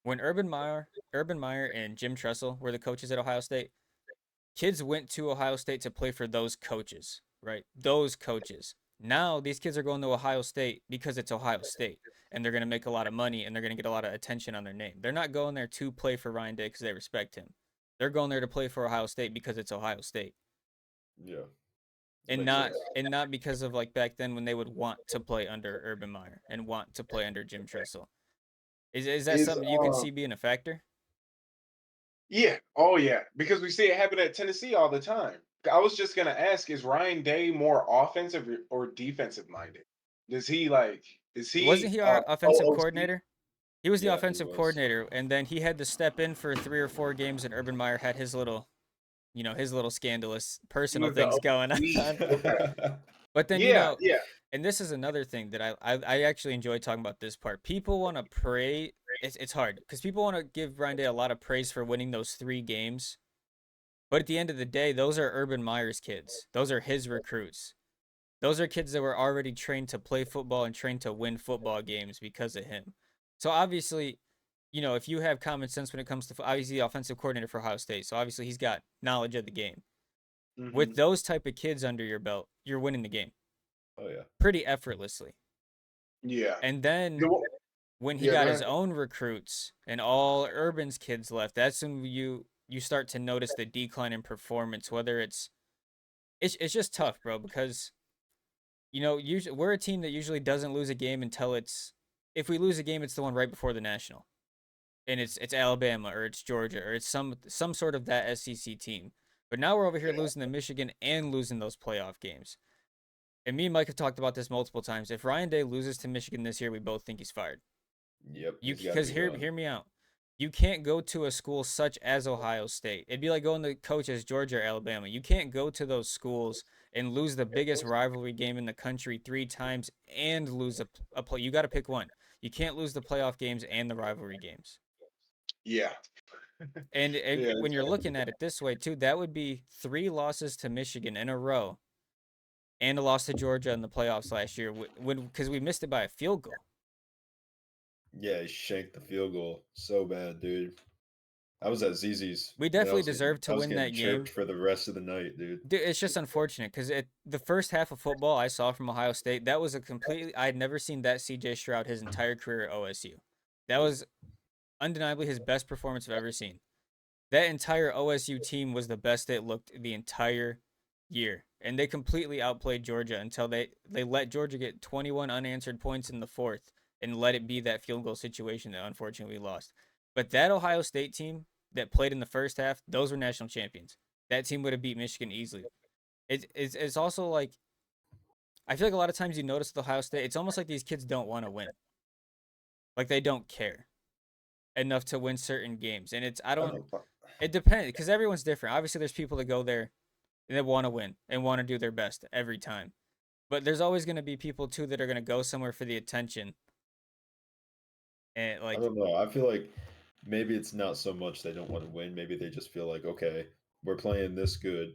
When Urban Meyer, and Jim Tressel were the coaches at Ohio State, kids went to Ohio State to play for those coaches, right? Those coaches. Now these kids are going to Ohio State because it's Ohio State and they're going to make a lot of money and they're going to get a lot of attention on their name. They're not going there to play for Ryan Day because they respect him. They're going there to play for Ohio State because it's Ohio State. Yeah. And Makes not sense. and not because of like back then when they would want to play under Urban Meyer and want to play under Jim Tressel. Is that is something you can see being a factor? Yeah. Oh yeah. Because we see it happen at Tennessee all the time. I was just gonna ask, is Ryan Day more offensive or defensive minded? Does he like is Wasn't he he our offensive OOC? coordinator? He was the Yeah, he offensive was. coordinator, and then he had to step in for 3 or 4 games, and Urban Meyer had his little scandalous He personal was the things going OC. on. Okay. But then, Yeah, yeah. and this is another thing that I actually enjoy talking about this part. People want to pray. It's hard because people want to give Ryan Day a lot of praise for winning those 3 games. But at the end of the day, those are Urban Meyer's kids. Those are his recruits. Those are kids that were already trained to play football and trained to win football games because of him. So obviously, if you have common sense when it comes to obviously the offensive coordinator for Ohio State, so obviously he's got knowledge of the game. With Mhm. those type of kids under your belt, you're winning the game Oh yeah. pretty effortlessly. Yeah. And then Go when he yeah, got go his ahead. own recruits and all Urban's kids left, that's when you start to notice the decline in performance. Whether it's just tough, bro, because usually we're a team that usually doesn't lose a game until if we lose a game, it's the one right before the national, and it's Alabama or it's Georgia or it's some sort of that SEC team. But now we're over here losing to Michigan and losing those playoff games. And me and Mike have talked about this multiple times. If Ryan Day loses to Michigan this year, we both think he's fired. Yep. You He's got to because be hear gone. hear me out. You can't go to a school such as Ohio State. It'd be like going to coach as Georgia or Alabama. You can't go to those schools and lose the biggest rivalry game in the country 3 times and lose a play. You got to pick one. You can't lose the playoff games and the rivalry games. Yeah. And Yeah, when you're exactly. looking at it this way too, that would be 3 losses to Michigan in a row, and a loss to Georgia in the playoffs last year, because we missed it by a field goal. Yeah, he shanked the field goal so bad, dude. I was at ZZ's We and definitely deserved I to was win getting that game. chirped for the rest of the night, dude. Dude, it's just unfortunate because the first half of football I saw from Ohio State, that was a completely I had never seen that CJ Stroud his entire career at OSU. That was undeniably his best performance I've ever seen. That entire OSU team was the best it looked the entire year. And they completely outplayed Georgia until they let Georgia get 21 unanswered points in the fourth and let it be that field goal situation that unfortunately we lost. But that Ohio State team that played in the first half, those were national champions. That team would have beat Michigan easily. It's also like I feel like a lot of times you notice with Ohio State, it's almost like these kids don't want to win. Like they don't care enough to win certain games. And I don't know. it depends because everyone's different. Obviously there's people that go there and they want to win and want to do their best every time. But there's always going to be people too that are going to go somewhere for the attention. And I like don't know. I feel like maybe it's not so much they don't want to win. Maybe they just feel like, okay, we're playing this good.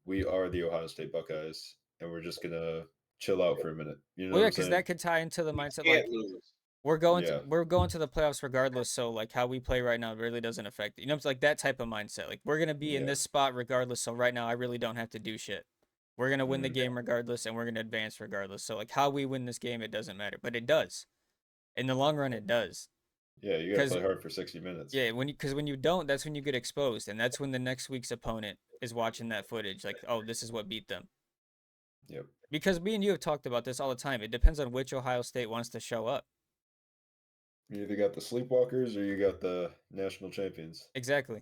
We are the Ohio State Buckeyes, and we're just gonna chill out for a minute. You know well what yeah, I'm cuz saying? that could tie into the We mindset can't like lose. Yeah. we're going to the playoffs regardless, so like how we play right now really doesn't affect it. It's like that type of mindset. Like we're going to be in Yeah. this spot regardless, so right now I really don't have to do shit. We're going to win the Mhm. game regardless and we're going to advance regardless. So like how we win this game it doesn't matter, but it does. In the long run it does. Yeah, you gotta Cuz play hard for 60 minutes. yeah, when you don't, that's when you get exposed, and that's when the next week's opponent is watching that footage. Like, oh, this is what beat them. Yep. Because me and you have talked about this all the time. It depends on which Ohio State wants to show up. You either got the sleepwalkers or you got the national champions. Exactly.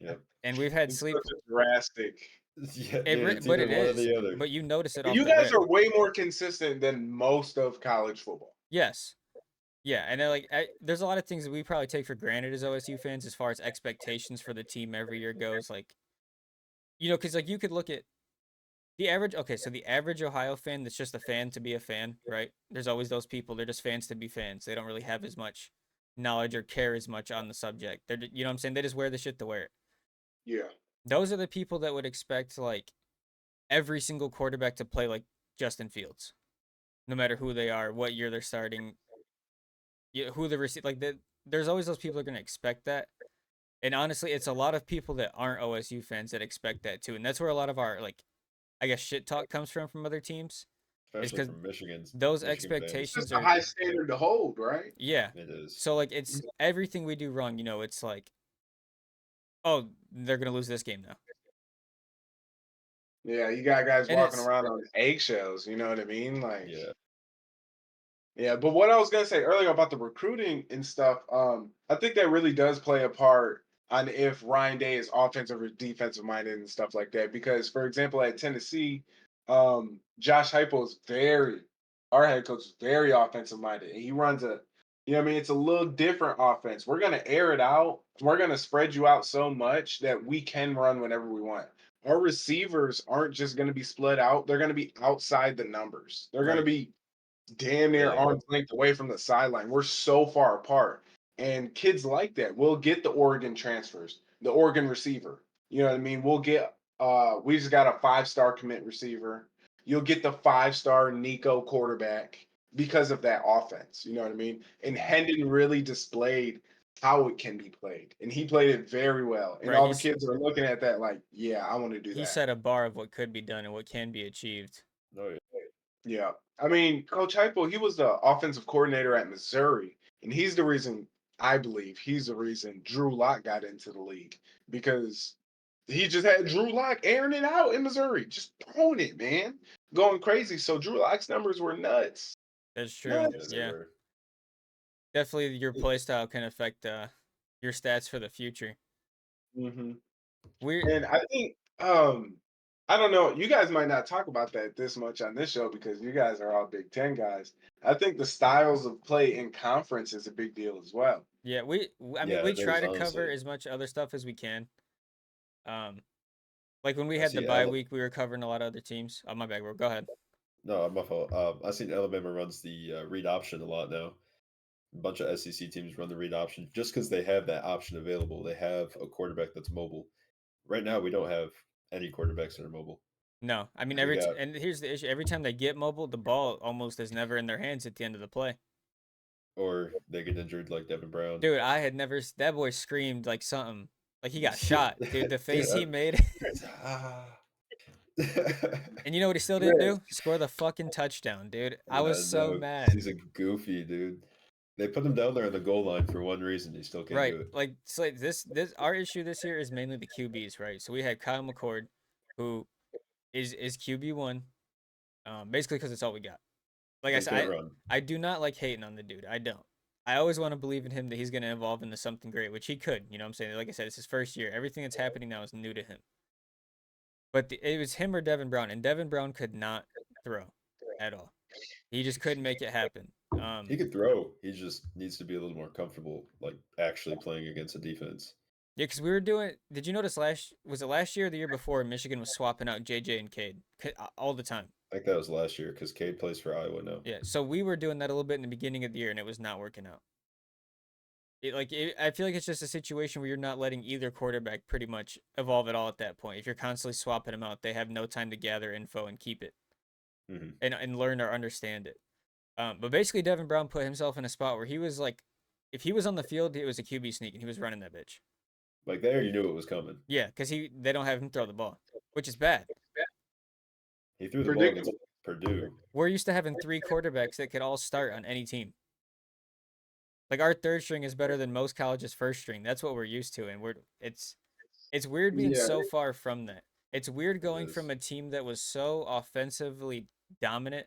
Yep. And we've had It's sleep. such a drastic. Yeah, dude, it's But either it one or is. the other. But you notice it off You the guys rip. are way more consistent than most of college football. Yes. Yeah, and then there's a lot of things that we probably take for granted as OSU fans as far as expectations for the team every year goes. Like, because like you could look at the average. Okay, so the average Ohio fan that's just a fan to be a fan, right? There's always those people. They're just fans to be fans. They don't really have as much knowledge or care as much on the subject. You know what I'm saying? They just wear the shit to wear it. Yeah. Those are the people that would expect like every single quarterback to play like Justin Fields, no matter who they are, what year they're starting, who the receive. There's always those people that are gonna expect that. And honestly, it's a lot of people that aren't OSU fans that expect that too, and that's where a lot of our like, I guess, shit talk comes from other teams, is Especially because from Michigan's those Michigan fans. It's just expectations a are, high standard to hold, right? yeah. It is. So like, it's everything we do wrong. It's like, oh, they're gonna lose this game now, Yeah, you got guys and walking it's around on eggshells, you know what I mean? Like, Yeah. yeah, but what I was gonna say earlier about the recruiting and stuff, I think that really does play a part on if Ryan Day is offensive or defensive minded and stuff like that. Because, for example, at Tennessee, Josh Heupel is our head coach is very offensive minded, and he runs what I mean, it's a little different offense. We're gonna air it out. We're gonna spread you out so much that we can run whenever we want. Our receivers aren't just gonna be split out; they're gonna be outside the numbers. They're gonna right. be damn near Yeah. arm's length away from the sideline. We're so far apart. And kids like that. We'll get the Oregon transfers, the Oregon receiver. You know what I mean? We just got a 5-star commit receiver. You'll get the 5-star Nico quarterback because of that offense. You know what I mean? And Hendon really displayed how it can be played. And he played it very well. And Right. all the kids are looking at that like, yeah, I want to do He that. set a bar of what could be done and what can be achieved. No, yeah. Yeah. I mean, Coach Heupel, he was the offensive coordinator at Missouri, and I believe he's the reason Drew Lock got into the league because he just had Drew Lock airing it out in Missouri, just throwing it, man, going crazy. So Drew Lock's numbers were nuts. That's true. Yeah, Nuts. they Yeah, were. definitely your play style can affect your stats for the future. hmm We're And I think, I don't know, you guys might not talk about that this much on this show because you guys are all Big Ten guys. I think the styles of play in conference is a big deal as well. Yeah, I mean, Yeah, we it try is, to cover honestly. as much other stuff as we can. Um, like when we I had the see bye week, we were covering a lot of other teams. Oh, my bad, bro. Go ahead. No, my fault. I seen Alabama runs the read option a lot now. A bunch of SEC teams run the read option just because they have that option available. They have a quarterback that's mobile. Right now, we don't have any quarterbacks that are mobile. No, I mean We got and here's the issue: every time they get mobile, the ball almost is never in their hands at the end of the play. or they get injured like Devin Brown. Dude, I had never. That boy screamed like something, like he got Yeah, shot. Dude, the face he dude. made. Ah. And you know what he still didn't Yeah. do? Score the fucking touchdown, dude. I was Yeah, so no, mad. he's a goofy dude. They put him down there on the goal line for one reason. He still can't Right. do it. Like so like this our issue this year is mainly the QBs, right? So we had Kyle McCord, who is QB1, basically because it's all we got. Like I They said, can't run. I do not like hating on the dude. I don't. I always want to believe in him that he's gonna evolve into something great, which he could. You know what I'm saying? Like I said, it's his first year. Everything that's happening now is new to him. But it was him or Devin Brown, and Devin Brown could not throw at all. He just couldn't make it happen. He could throw. He just needs to be a little more comfortable, like actually playing against a defense. Yeah, because we were doing. Did you notice was it last year or the year before? Michigan was swapping out JJ and Cade all the time. I think that was last year because Cade plays for Iowa now. Yeah, so we were doing that a little bit in the beginning of the year, and it was not working out. I feel like it's just a situation where you're not letting either quarterback pretty much evolve at all at that point. If you're constantly swapping them out, they have no time to gather info and keep it hmm and learn or understand it. But basically, Devin Brown put himself in a spot where he was like, if he was on the field, it was a QB sneak, and he was running that bitch. Like there, you knew it was coming. Yeah, because they don't have him throw the ball, which is bad. He threw the ball against Predictable. Purdue. We're used to having 3 quarterbacks that could all start on any team. Like our third string is better than most colleges' first string. That's what we're used to, and it's weird being Yeah. so far from that. It's weird going is. from a team that was so offensively dominant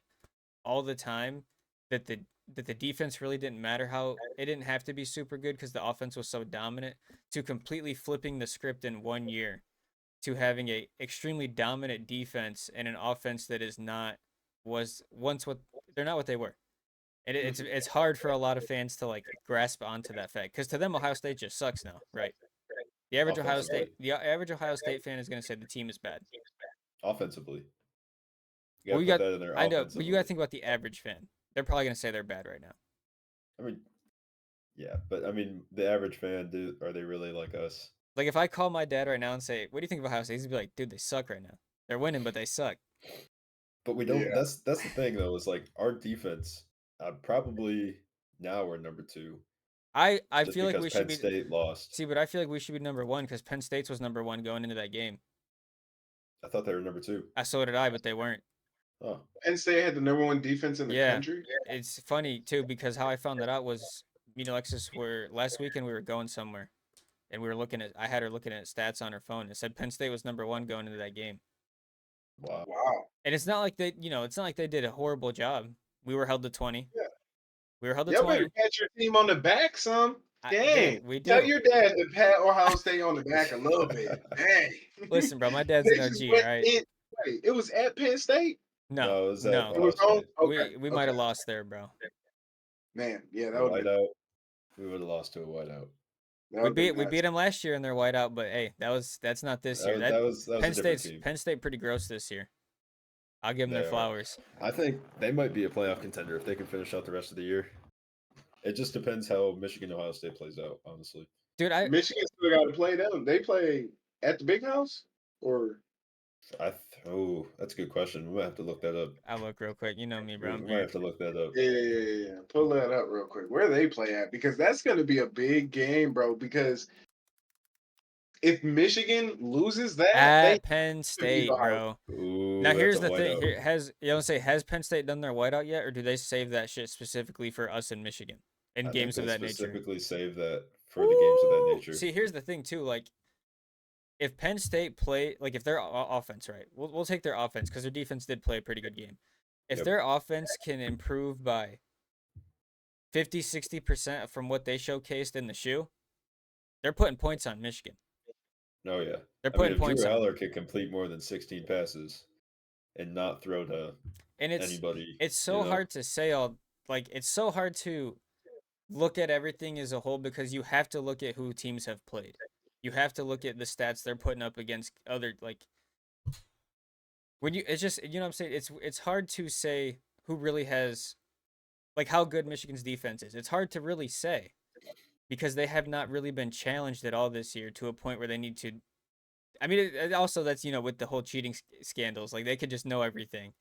all the time that the defense really didn't matter, how it didn't have to be super good because the offense was so dominant, to completely flipping the script in 1 year to having a extremely dominant defense and an offense that is not was once what they're not what they were. And it's hard for a lot of fans to like grasp onto that fact because to them Ohio State just sucks now, right? Offensively. The average Ohio State fan is going to say the team is bad. Offensively. You Well, gotta you put got that in there I know, but you got to offensively. think about the average fan. They're probably going to say they're bad right now. I mean, yeah, but I mean, the average fan, are they really like us? Like if I call my dad right now and say, "What do you think of Ohio State?" He's gonna be like, "Dude, they suck right now. They're winning, but they suck." But we don't. Yeah. That's the thing though. Is like our defense. Probably now we're number 2, I just feel like because we should Penn be State lost. see, but I feel like we should be number one because Penn State's was number one going into that game. I thought they were number 2. So did I, but they weren't. Oh, Penn State had the #1 defense in the Yeah, country. it's funny too because how I found that out was me and Alexis were last weekend we were going somewhere and we were looking at I had her looking at stats on her phone. It said Penn State was number one going into that game, wow. Wow. and it's not like it's not like they did a horrible job. We were held to 20. Yeah. We were held to Y'all better 20. pat your team on the back, some. Dude, Dang. we Tell do. your dad to pat Ohio State on the back a little bit. Dang. Listen, bro, my dad's They an just OG, went right? in. Wait, it was at Penn State? No, No, it was at no, It was Ohio home? State. Okay. we might have lost there, bro. Man, yeah, The that would have been whiteout. We would have lost to a whiteout. We beat them last year in their whiteout, but hey, that's not this year. That was a different team. Penn State pretty gross this year. I'll give them They their are. flowers. I think they might be a playoff contender if they can finish out the rest of the year. It just depends how Michigan Ohio State plays out, honestly. Dude, Michigan still got to play them. They play at the Big House? Or Oh, that's a good question. We might have to look that up. I'll look real quick. You know me, bro. We I'm might here. have to look that up. yeah. Pull that up real quick. Where they play at? Because that's going to be a big game, bro. Because if Michigan loses that, they At Penn could be State, behind. bro. Ooh, Now that's here's a the thing. whiteout. Has Penn State done their whiteout yet, or do they save that shit specifically for us in Michigan in I think games of they that nature? specifically save that for the games of that nature. See, here's the thing too. Like, if Penn State play, like, if their offense, right? We'll take their offense because their defense did play a pretty good game. If Yep. their offense can improve by 50-60% from what they showcased in the shoe, they're putting points on Michigan. Oh yeah. They're I mean, putting if points Drew on. Aller could complete more than 16 passes and not throw to And anybody, it's so hard to say it's so hard to look at everything as a whole because you have to look at who teams have played. You have to look at the stats they're putting up against other when you it's just what I'm saying, it's hard to say who really has like how good Michigan's defense is. It's hard to really say because they have not really been challenged at all this year to a point where they need to. I mean, it also that's with the whole cheating scandals, like they could just know everything.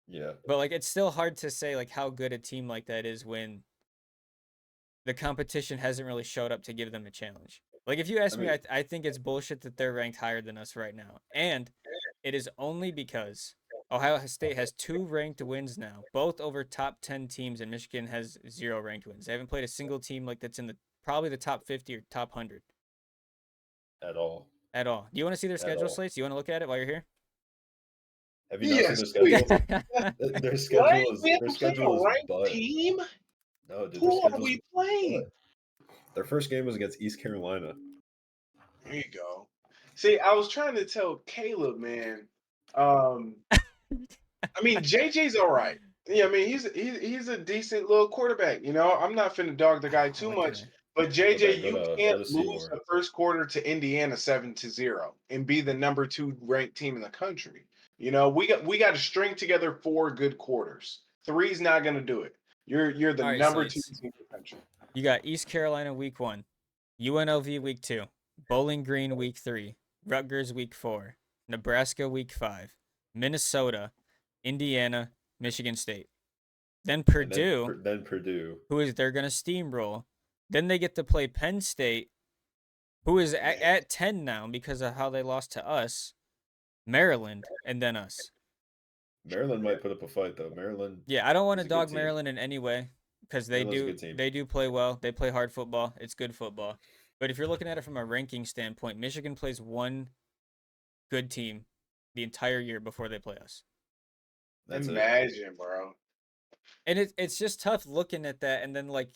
Yeah. But like it's still hard to say like how good a team like that is when the competition hasn't really showed up to give them a challenge. Like if you ask me, I think it's bullshit that they're ranked higher than us right now. And it is only because Ohio State has 2 ranked wins now, both over top 10 teams, and Michigan has 0 ranked wins. They haven't played a single team like that's in probably the top 50 or top 100 At all. at all. Do you want to see their schedule slates? Do you want to look at it while you're here? Have you not seen Yes, their please. schedule? Their What? schedule is We have their to play a schedule is ranked butt. team? No, dude, their Who are schedule's we playing? butt. Their first game was against East Carolina. There you go. See, I was trying to tell Caleb, man. I mean, JJ's all right. Yeah, I mean, he's a decent little quarterback. I'm not finna dog the guy too much. But JJ, Go you to can't lose Seymour. the first quarter to Indiana 7-0 and be the number 2 ranked team in the country. We got to string together 4 good quarters. 3's not gonna do it. You're the All right, number 2 Slates. team in the country. You got East Carolina week 1, UNLV week 2, Bowling Green week 3, Rutgers week 4, Nebraska week 5, Minnesota, Indiana, Michigan State. Then Purdue, Then Purdue. they're going to steamroll. Then they get to play Penn State, who is at 10 now because of how they lost to us, Maryland, and then us. Maryland might put up a fight though. Maryland. Yeah, I don't want to is a good dog team. Maryland in any way because Maryland's a good team. they do play well. They play hard football. It's good football. But if you're looking at it from a ranking standpoint, Michigan plays one good team the entire year before they play us. That's it. Imagine, bro. And it's just tough looking at that and then like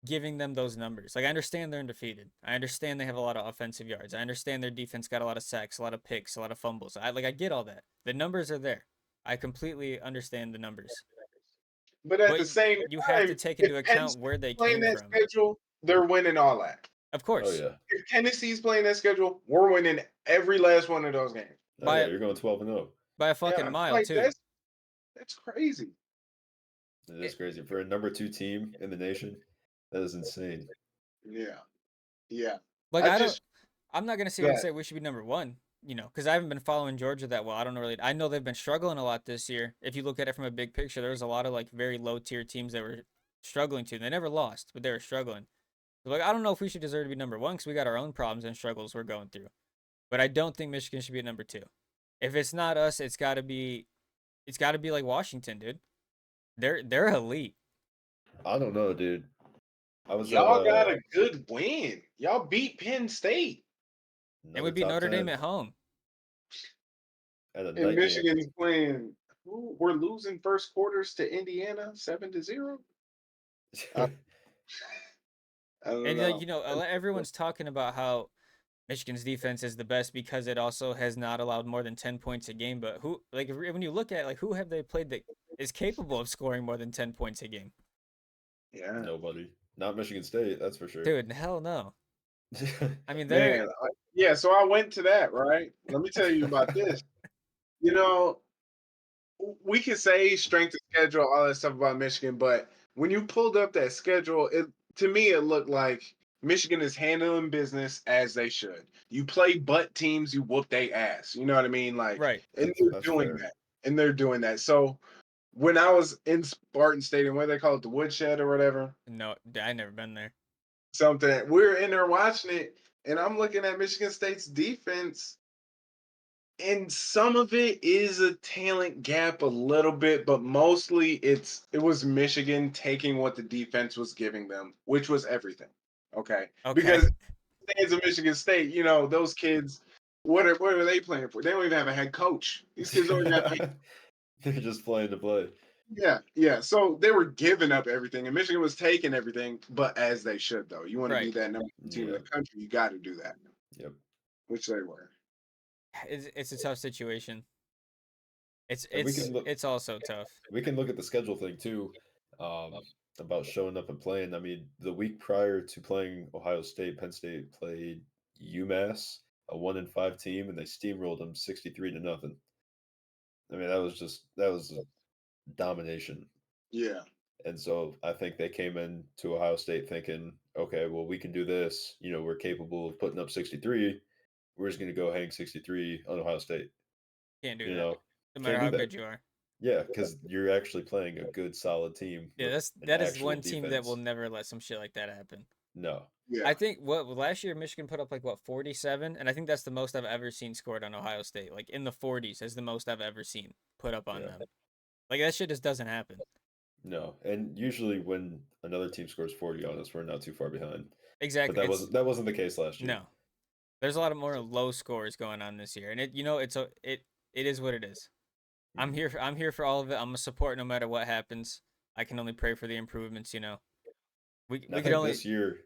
giving them those numbers. Like I understand they're undefeated. I understand they have a lot of offensive yards. I understand their defense got a lot of sacks, a lot of picks, a lot of fumbles. I get all that. The numbers are there. I completely understand the numbers. But at But the same you have to time, take if into Penn account where State's they playing came that from. schedule, they're winning all that. Of Oh course. yeah. If Tennessee's playing that schedule, we're winning every last one of those games. Oh By yeah. a, You're going 12-0. by a fucking Yeah, mile like too. that's crazy. It is crazy for a number 2 team in the nation. That is insane. Yeah, yeah. Like I just I'm not gonna sit here and that say we should be number one, because I haven't been following Georgia that well. I don't know really. I know they've been struggling a lot this year. If you look at it from a big picture, there was a lot of like very low tier teams that were struggling too. They never lost, but they were struggling. So, like I don't know if we should deserve to be number one because we got our own problems and struggles we're going through. But I don't think Michigan should be at number two. If it's not us, it's got to be like Washington, dude. They're elite. I don't know, dude. I was at y'all got a good win. Y'all beat Penn State, And we another beat top Notre Dame 10 at home. at a and night game. Michigan's playing. We're losing first quarters to Indiana 7-0. I, I don't And know. everyone's talking about how Michigan's defense is the best because it also has not allowed more than 10 points a game. But when you look at it, like who have they played that is capable of scoring more than 10 points a game? Yeah, Nobody. Not Michigan State, that's for sure. Dude, hell no. I mean, man. Yeah, so I went to that, right? Let me tell you about this. You know, we can say strength of schedule, all that stuff about Michigan, but when you pulled up that schedule, it to me it looked like Michigan is handling business as they should. You play butt teams, you whoop they ass. You know what I mean? Like, right. and they're That's doing fair. that. And they're doing that. So when I was in Spartan Stadium, what do they call it, the woodshed or whatever, No, I never been there. something, we were in there watching it, and I'm looking at Michigan State's defense, and some of it is a talent gap a little bit, but mostly it was Michigan taking what the defense was giving them, which was everything. Okay. Okay. Because fans of Michigan State, those kids, what are they playing for? They don't even have a head coach. These kids don't even have They're just playing to play. yeah, yeah. So they were giving up everything, and Michigan was taking everything, but as they should though. You want to be Right. that number 1 team in Yeah. the country, you got to do that. Yep. Which they were. It's a tough situation. And It's also tough. we can look at the schedule thing too, about showing up and playing. I mean, the week prior to playing Ohio State, Penn State played UMass, a 1-5 team, and they steamrolled them 63-0. I mean, that was a domination. Yeah. And so I think they came in to Ohio State thinking, okay, well, we can do this. We're capable of putting up 63. We're just going to go hang 63 on Ohio State. Can't do You that. know, No matter can't do how that. good you are. Yeah, because you're actually playing a good, solid team Yeah, with an that is actual one team that will defense. never let some shit like that happen. No. Yeah. I think last year Michigan put up 47, and I think that's the most I've ever seen scored on Ohio State. Like in the 40s is the most I've ever seen put up on Yeah. them. Like that shit just doesn't happen. No. And usually when another team scores 40 on us, we're not too far behind. Exactly. But that wasn't the case last year. No. There's a lot of more low scores going on this year, and it is what it is. I'm here for all of it. I'm gonna support no matter what happens. I can only pray for the improvements. We I could think only. this year,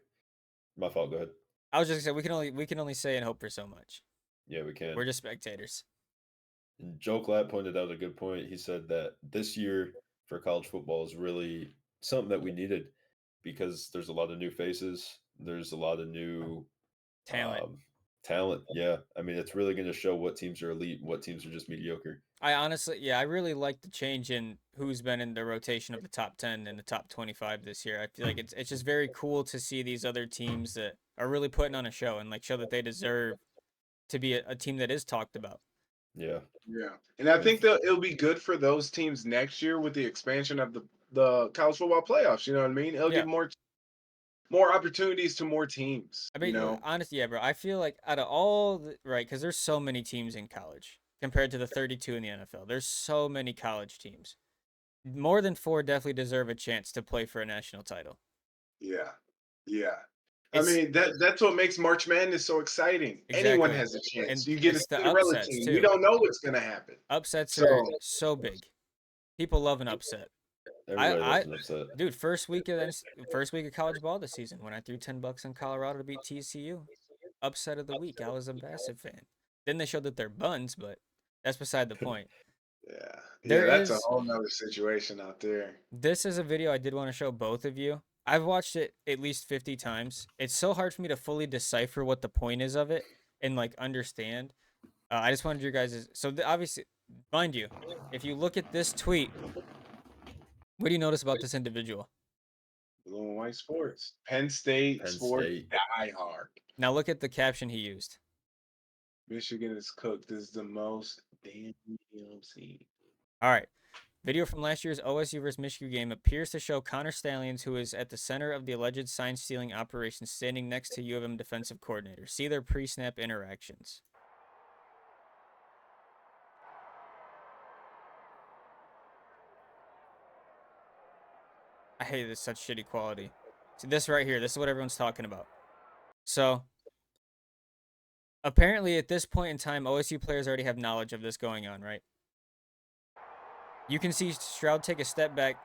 my fault. Go ahead. I was just gonna say we can only say and hope for so much. Yeah, we can. We're just spectators. And Joe Klatt pointed out a good point. He said that this year for college football is really something that we needed because there's a lot of new faces. There's a lot of new Talent. talent. Yeah, I mean, it's really going to show what teams are elite and what teams are just mediocre. I really like the change in who's been in the rotation of the top 10 and the top 25 this year. I feel like it's just very cool to see these other teams that are really putting on a show and like show that they deserve to be a team that is talked about. Yeah. Yeah. And I think that it'll be good for those teams next year with the expansion of the college football playoffs. You know what I mean? It'll Yeah. give more opportunities to more teams. I mean, honestly, yeah, bro. I feel like out of all right, because there's so many teams in college compared to the 32 in the NFL. There's so many college teams. More than 4 definitely deserve a chance to play for a national title. Yeah. Yeah. I mean, that's what makes March Madness so exciting. Anyone Exactly. has a chance. And You get a it's the Cinderella upsets, team. too. You don't know what's going to happen. Upsets are so big. People love an upset. Everybody I loves an upset. dude, first week of college ball this season when I threw $10 on Colorado to beat TCU. Upset of the week. I was a massive fan. Then they showed that they're buns, but that's beside the point. Yeah. Yeah, There that's a is whole nother situation out there. This is a video I did want to show both of you. I've watched it at least 50 times. It's so hard for me to fully decipher what the point is of it and like understand. I just wanted your guys' obviously, mind you, if you look at this tweet, what do you notice about this individual? Blue and white sports. Penn State Penn sports State. die hard. Now look at the caption he used. Michigan is cooked. This is the most damn video I've seen. All right. Video from last year's OSU vs. Michigan game appears to show Connor Stallions, who is at the center of the alleged sign stealing operation, standing next to U of M defensive coordinator. See their pre-snap interactions. I hate this, such shitty quality. See this right here. This is what everyone's talking about. So apparently at this point in time, OSU players already have knowledge of this going on, right? You can see Stroud take a step back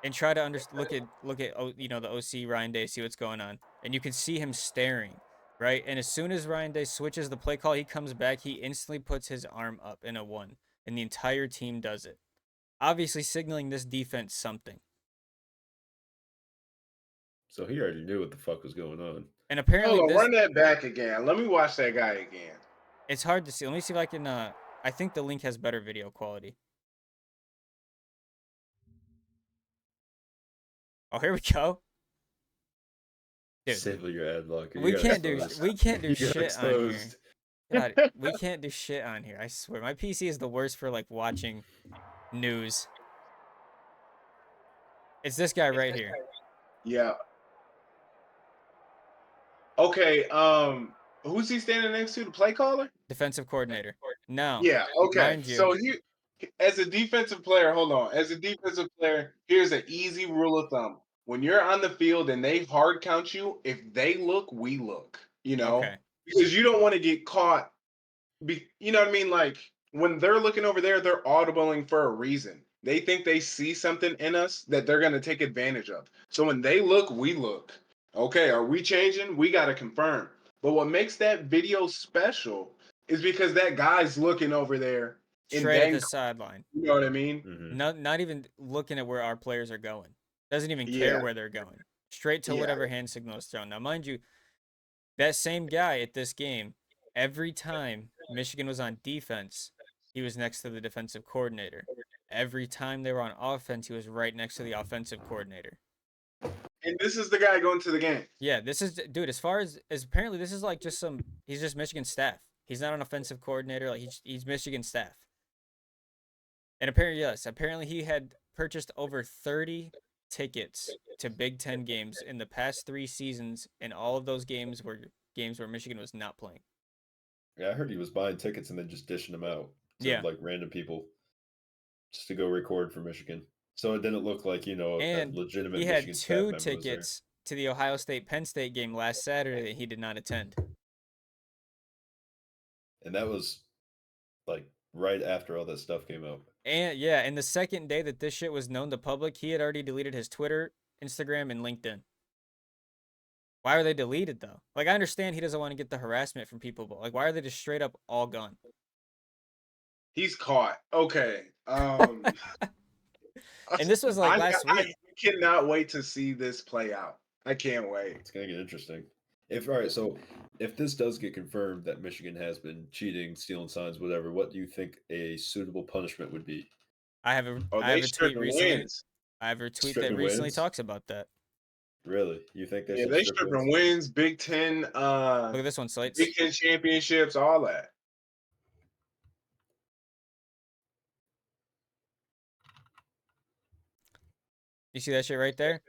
and try to look at the OC Ryan Day, see what's going on, and you can see him staring, right? And as soon as Ryan Day switches the play call, he comes back, he instantly puts his arm up in a 1, and the entire team does it, obviously signaling this defense something. So he already knew what the fuck was going on. And apparently Hold on, run that back again. Let me watch that guy again. It's hard to see. Let me see if I can. I think the link has better video quality. Oh, here we go. Dude, Save your ad blocker. we can't do You got shit on here. exposed. God, we can't do shit on here. I swear, my PC is the worst for like watching news. It's this guy right here. Yeah. Okay. Who's he standing next to? The play caller? Defensive coordinator. Now, Yeah. Okay. mind you, So as a defensive player, hold on. As a defensive player, here's an easy rule of thumb. When you're on the field and they hard count you, if they look, we look. okay, Because you don't want to get caught. You know what I mean? Like when they're looking over there, they're audibling for a reason. They think they see something in us that they're going to take advantage of. So when they look, we look. Okay, are we changing? We got to confirm. But what makes that video special is because that guy's looking over there straight at the sideline. You know what I mean? Mm-hmm. Not even looking at where our players are going. Doesn't even care Yeah. where they're going. Straight to Yeah. whatever hand signal is thrown. Now, mind you, that same guy at this game, every time Michigan was on defense, he was next to the defensive coordinator. Every time they were on offense, he was right next to the offensive coordinator. And this is the guy going to the game. Yeah, this is, dude, as far as apparently this is like he's just Michigan staff. He's not an offensive coordinator. Like he's Michigan staff. And apparently he had purchased over 30 tickets to Big Ten games in the past 3 seasons, and all of those games were games where Michigan was not playing. Yeah, I heard he was buying tickets and then just dishing them out to Yeah. like random people just to go record for Michigan. So it didn't look like, a And legitimate he had Michigan staff 2 member was there. tickets to the Ohio State Penn State game last Saturday that he did not attend. And that was like right after all that stuff came out. And yeah, and the second day that this shit was known to public, he had already deleted his Twitter, Instagram, and LinkedIn. Why are they deleted though? Like I understand he doesn't want to get the harassment from people, but like why are they just straight up all gone? He's caught. Okay. And this was like last week. I cannot wait to see this play out. I can't wait. It's gonna get interesting. So if this does get confirmed that Michigan has been cheating, stealing signs, whatever, what do you think a suitable punishment would be? I have a tweet stripping recently. wins. I have a tweet Stripping that recently wins? talks about that. Really? You think they Yeah, should they strip stripping wins? wins, Big Ten, Look at this one, Slates. Big Ten championships, all that. You see that shit right there?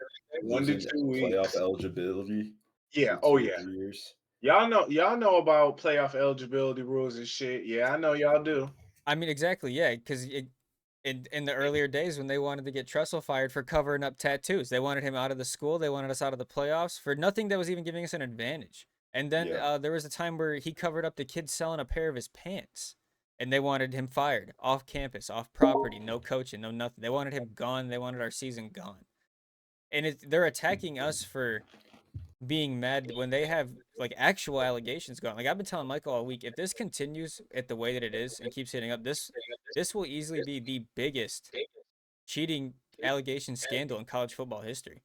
1 to Losing 2 weeks. playoff eligibility. Yeah. for Oh 2 or yeah. 3 years. Y'all know about playoff eligibility rules and shit. Yeah, I know y'all do. I mean, exactly, yeah, because in the earlier days when they wanted to get Tressel fired for covering up tattoos, they wanted him out of the school, they wanted us out of the playoffs for nothing that was even giving us an advantage. And then Yeah. there was a time where he covered up the kid selling a pair of his pants. and they wanted him fired off campus, off property, no coaching, no nothing. They wanted him gone. They wanted our season gone. And they're attacking us for being mad when they have like actual allegations going. Like I've been telling Michael all week, if this continues at the way that it is and keeps hitting up, this will easily be the biggest cheating allegation scandal in college football history.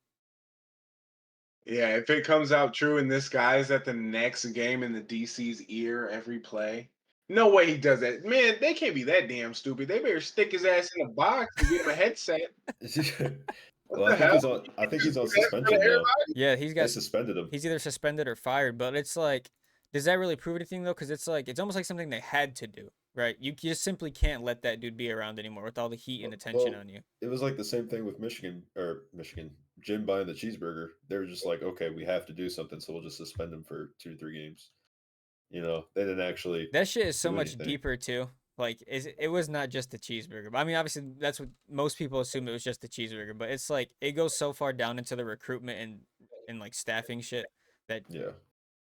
Yeah, if it comes out true and this guy's at the next game in the DC's ear every play, no way he does that. Man, they can't be that damn stupid. They better stick his ass in a box and get him a headset. What Well, the hell? I think he's on Do that in front of suspension now. everybody? Yeah, They suspended him. he's either suspended or fired, but it's like, does that really prove anything though? Because it's like it's almost like something they had to do, right? You just simply can't let that dude be around anymore with all the heat and attention Well, on you. it was like the same thing with Michigan, Jim buying the cheeseburger. They were just like, okay, we have to do something, so we'll just suspend him for 2 or 3 games. You know, they didn't actually That shit is so do much anything. deeper too. Like, it was not just the cheeseburger. I mean, obviously, that's what most people assume, it was just the cheeseburger. But it's like it goes so far down into the recruitment and like staffing shit that Yeah.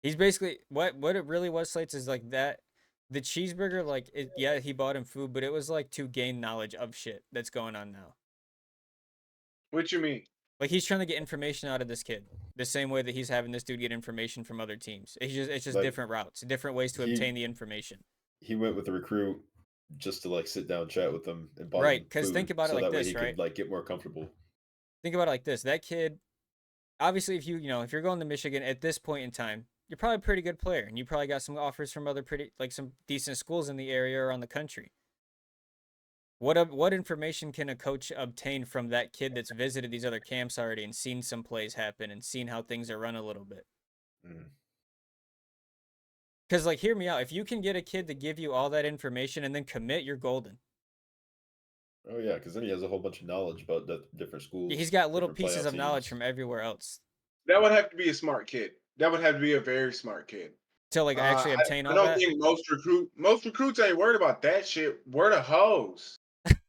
he's basically what it really was. Slates is like that. The cheeseburger, like, yeah, he bought him food, but it was like to gain knowledge of shit that's going on now. What you mean? Like he's trying to get information out of this kid, the same way that he's having this dude get information from other teams. It's just Like different routes, different ways to he obtain the information. he went with the recruit just to like sit down, chat with them, and bought Right? him Because think food about it so like that way this, he right? could like get more comfortable. Think about it like this. That kid, obviously, if if you're going to Michigan at this point in time, you're probably a pretty good player, and you probably got some offers from other some decent schools in the area or around the country. What information can a coach obtain from that kid that's visited these other camps already and seen some plays happen and seen how things are run a little bit? Mm. Because, like, hear me out. If you can get a kid to give you all that information and then commit, you're golden. Oh yeah, because then he has a whole bunch of knowledge about the different schools. He's got little different pieces playoff of knowledge teams. from everywhere else That would have to be a smart kid. That would have to be a very smart kid. to like actually I, obtain I all don't that. think most recruits ain't worried about that shit. Where the hoes?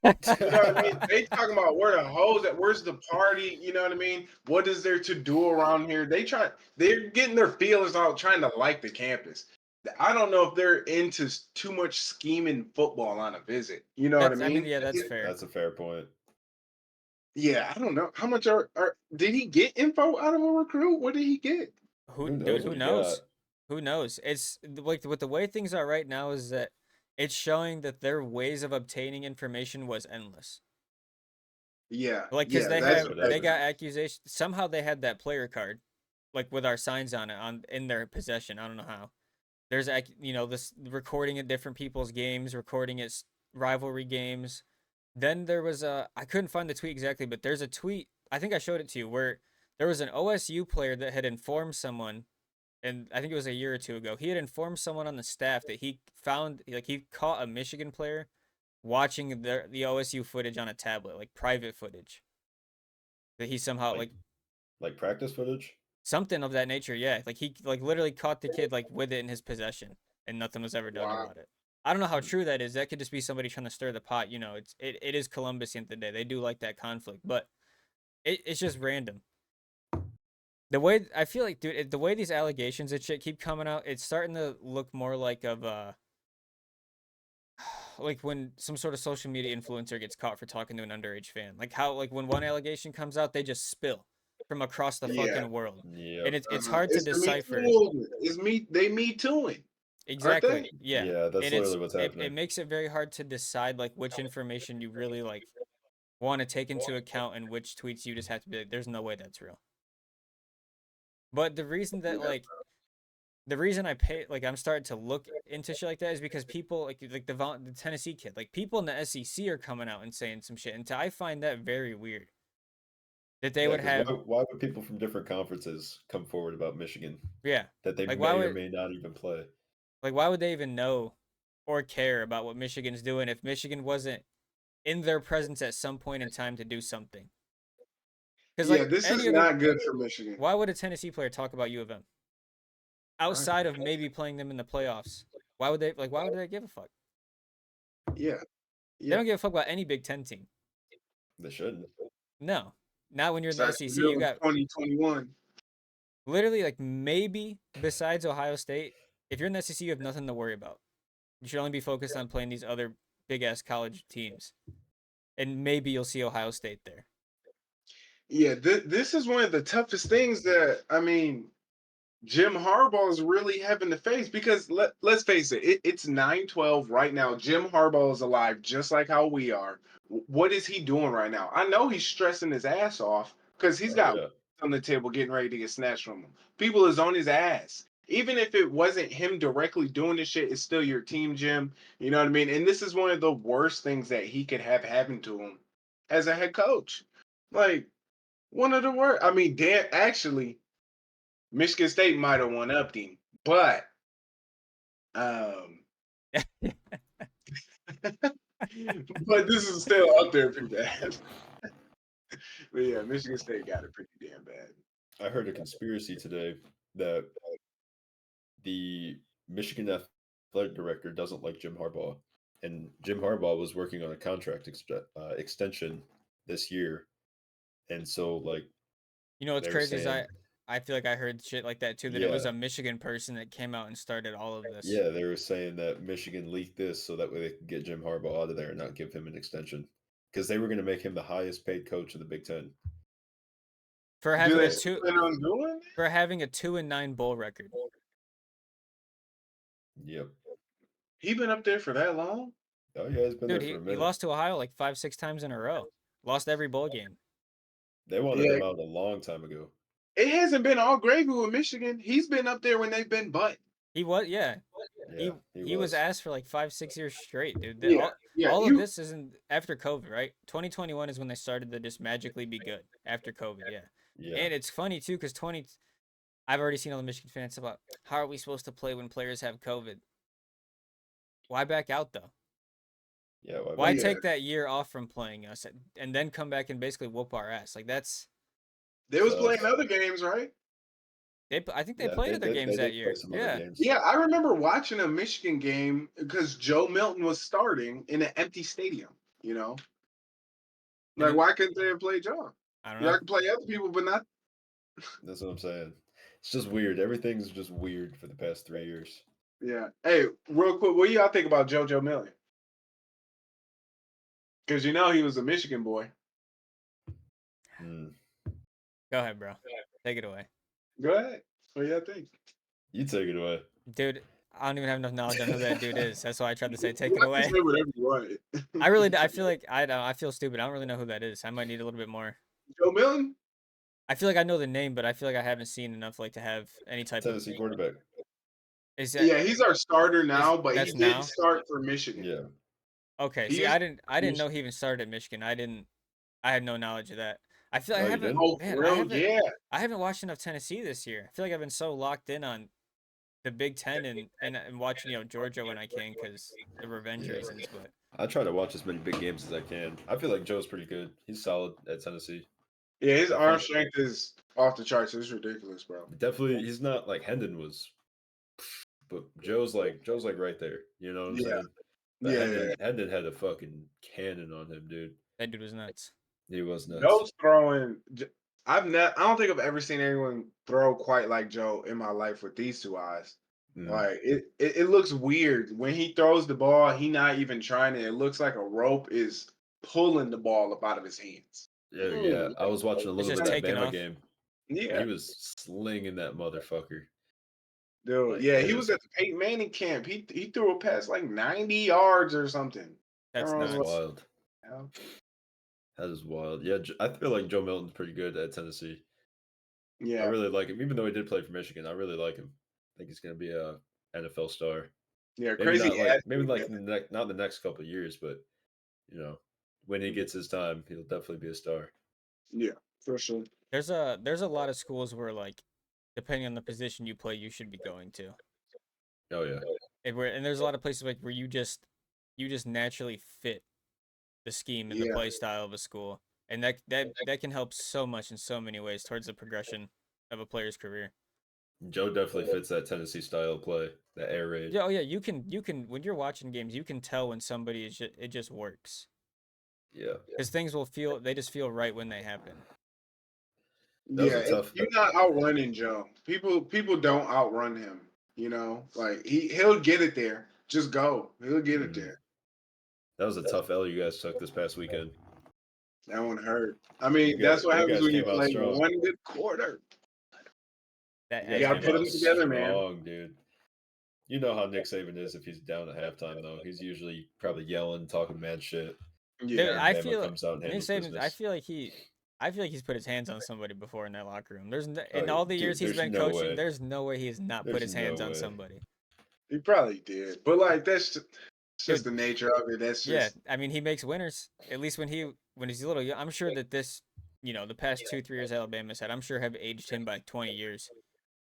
You know what I mean? They talking about where the hoes at, where's the party, you know what I mean? What is there to do around here? They're getting their feelers out trying to like the campus. I don't know if they're into too much scheming football on a visit. You know what I I mean, mean? yeah, that's fair. That's a fair point. Yeah, I don't know. How much did he get info out of a recruit? What did he get? Who, Who dude? knows Who what he knows? got? Who knows? It's like with the way things are right now is that it's showing that their ways of obtaining information was endless. Yeah, Like, cause yeah, Yeah, that's they whatever. got accusations. Somehow they had that player card, like with our signs on it in their possession. I don't know how. There's this recording at different people's games, recording at rivalry games. Then there was I couldn't find the tweet exactly, but there's a tweet, I think I showed it to you, where there was an OSU player that had informed someone, and I think it was a year or two ago. He had informed someone on the staff that he found, like, he caught a Michigan player watching the OSU footage on a tablet, like private footage. That he somehow Like like like practice footage. something of that nature, yeah. Like he like literally caught the kid like with it in his possession, and nothing was ever done wow. about it. I don't know how Hmm. true that is. That could just be somebody trying to stir the pot. It is Columbus in the day. They do like that conflict, but it's just random. The way I feel like, dude, the way these allegations and shit keep coming out, it's starting to look more like like when some sort of social media influencer gets caught for talking to an underage fan. Like how like when one allegation comes out, they just spill from across the Yeah. fucking world. Yep. And it's hard to It's the Me Too decipher. movement. They Me Tooing, aren't Exactly. they? Yeah. Yeah, that's And literally what's it happening. makes it very hard to decide like which information you really like want to take into account and which tweets you just have to be like, there's no way that's real. But the reason that Yeah. like the reason I pay like I'm starting to look into shit like that is because people like the Tennessee kid, like people in the SEC are coming out and saying some shit, and I find that very weird that they Yeah, would because have why would people from different conferences come forward about Michigan yeah that they like why may or would may not even play? why would they even know or care about what Michigan's doing if Michigan wasn't in their presence at some point in time to do something? Because Yeah, like this is any other, not good for Michigan. why would a Tennessee player talk about U of M Right. outside of maybe playing them in the playoffs? Why would they like? Why would they give a fuck? Yeah. They Yeah. don't give a fuck about any Big Ten team. They shouldn't. No, not when you're in the Starts SEC. You real in got 2021. literally like maybe besides Ohio State, if you're in the SEC, you have nothing to worry about. You should only be focused on playing these other big ass college teams, and maybe you'll see Ohio State there. Yeah, this is one of the toughest things that I mean Jim Harbaugh is really having to face because let's face it's 9-12 right now. Jim Harbaugh is alive just like how we are. What is he doing right now? I know he's stressing his ass off because he's Oh got yeah. on the table getting ready to get snatched from him. People is on his ass. Even if it wasn't him directly doing this shit, it's still your team, Jim. You know what I mean? And this is one of the worst things that he could have happen to him as a head coach. Like one of the worst. I mean, Dan actually Michigan State might have won up him, but um, but this is still up there pretty bad. But yeah, Michigan State got it pretty damn bad. I heard a conspiracy today that the Michigan athletic director doesn't like Jim Harbaugh, and Jim Harbaugh was working on a contract extension this year, and so like You know what's they were crazy is saying, I feel like I heard shit like that too. That it was yeah, a Michigan person that came out and started all of this yeah, they were saying that Michigan leaked this so that way they could get Jim Harbaugh out of there and not give him an extension because they were going to make him the highest paid coach in the Big Ten. for Do having they a still two plan on doing it? for having a 2-9 bowl record. Yep. He been up there for that long? Oh yeah, he's been Dude, there for a he minute. lost to Ohio like 5-6 times in a row. Lost every bowl game. They wanted Yeah, him out a long time ago. it hasn't been all gravy with Michigan. He's been up there when they've been butt. He was, yeah. Yeah, He was asked for like 5-6 years straight, dude. Yeah, yeah. All of You this isn't after COVID, right? 2021 is when they started to just magically be good after COVID, yeah. yeah. And it's funny too, because I've already seen all the Michigan fans about how are we supposed to play when players have COVID? Why back out though? Yeah, Why Yeah. take that year off from playing us and then come back and basically whoop our ass? Like they was So playing it's- other games, right? I think they yeah, played they other did. games They that did play year. some other Yeah. games. Yeah, I remember watching a Michigan game because Joe Milton was starting in an empty stadium, you know? And Like, then why couldn't they have played John? I don't Y'all know. can play other people, but not. That's what I'm saying. It's just weird. Everything's just weird for the past 3 years. Yeah. Hey, real quick, what do y'all think about JoJo Milton? Because you know he was a Michigan boy. Hmm. Go ahead, bro. Take it away. Go ahead. What do y'all think? You take it away. Dude, I don't even have enough knowledge on who that dude is. That's why I tried to say take it Y'all can away. say whatever you want. I feel like I feel stupid. I don't really know who that is. I might need a little bit more. Joe Milton? I feel like I know the name, but I feel like I haven't seen enough like to have any type of Tennessee quarterback. is that Yeah, he's our starter now, but he that's did now? start for Michigan. Yeah. Okay. He See, used I didn't know he even started at Michigan. I had no knowledge of that. I feel I Oh, you haven't didn't? Oh, man, for real? Yeah. I haven't watched enough Tennessee this year. I feel like I've been so locked in on the Big Ten and watching, Georgia when I can because the revenge Yeah. reasons, but I try to watch as many big games as I can. I feel like Joe's pretty good. He's solid at Tennessee. Yeah, his I arm think strength is off the charts. It's ridiculous, bro. definitely he's not like Hendon was, but Joe's like right there. You know what I'm Yeah. saying? But Hendon had a fucking cannon on him, dude. that dude was nuts. He was nuts. Joe's throwing. I don't think I've ever seen anyone throw quite like Joe in my life with these two eyes. Mm. Like it looks weird when he throws the ball. He not even trying it. It looks like a rope is pulling the ball up out of his hands. Yeah. I was watching a It's little just bit of that taking Bama off. game. Yeah, He was slinging that motherfucker. dude. Like, Yeah, it he was was at the Peyton Manning camp. He threw a pass like 90 yards or something. That's Everyone was that's nuts. like, wild. "Yeah." That is wild. Yeah, I feel like Joe Milton's pretty good at Tennessee. I Yeah, really like him, even though he did play for Michigan. I really like him. I think he's gonna be a NFL star. yeah. Maybe Crazy not like maybe attitude. like not the next couple of years, but when he gets his time, he'll definitely be a star. Yeah, for sure. There's a lot of schools where like depending on the position you play, you should be going to. Oh yeah, And there's a lot of places like where you just naturally fit the scheme and the Yeah, play style of a school. And that can help so much in so many ways towards the progression of a player's career. Joe definitely fits that Tennessee style of play, that air raid. Yeah, oh yeah, you can when you're watching games, you can tell when somebody is it just works. Yeah, Because things they just feel right when they happen. that was yeah. a tough. You're not outrunning Joe. People don't outrun him. You know, like he'll get it there. Just go. He'll get it Mm. there. That was a tough L you guys took this past weekend. That one hurt. I mean, You that's guys, what you happens guys when you came out play strong. one good quarter. That You You guys gotta came put out them together, man. strong, dude. You know how Nick Saban is if he's down at halftime, though. He's usually probably yelling, talking mad shit. Dude, Yeah. I Bama feel comes out and Nick handles Saban. business. I feel like he's put his hands on somebody before in that locker room. In Oh, all the years dude, he's there's been no coaching, way. there's no way he's not put There's his hands no on way. somebody. He probably did. But like that's just, it's just Dude, the nature of it. That's yeah, just I mean he makes winners. At least when he's little. I'm sure that this, the past 2 3 years Alabama's had, I'm sure have aged him by 20 years.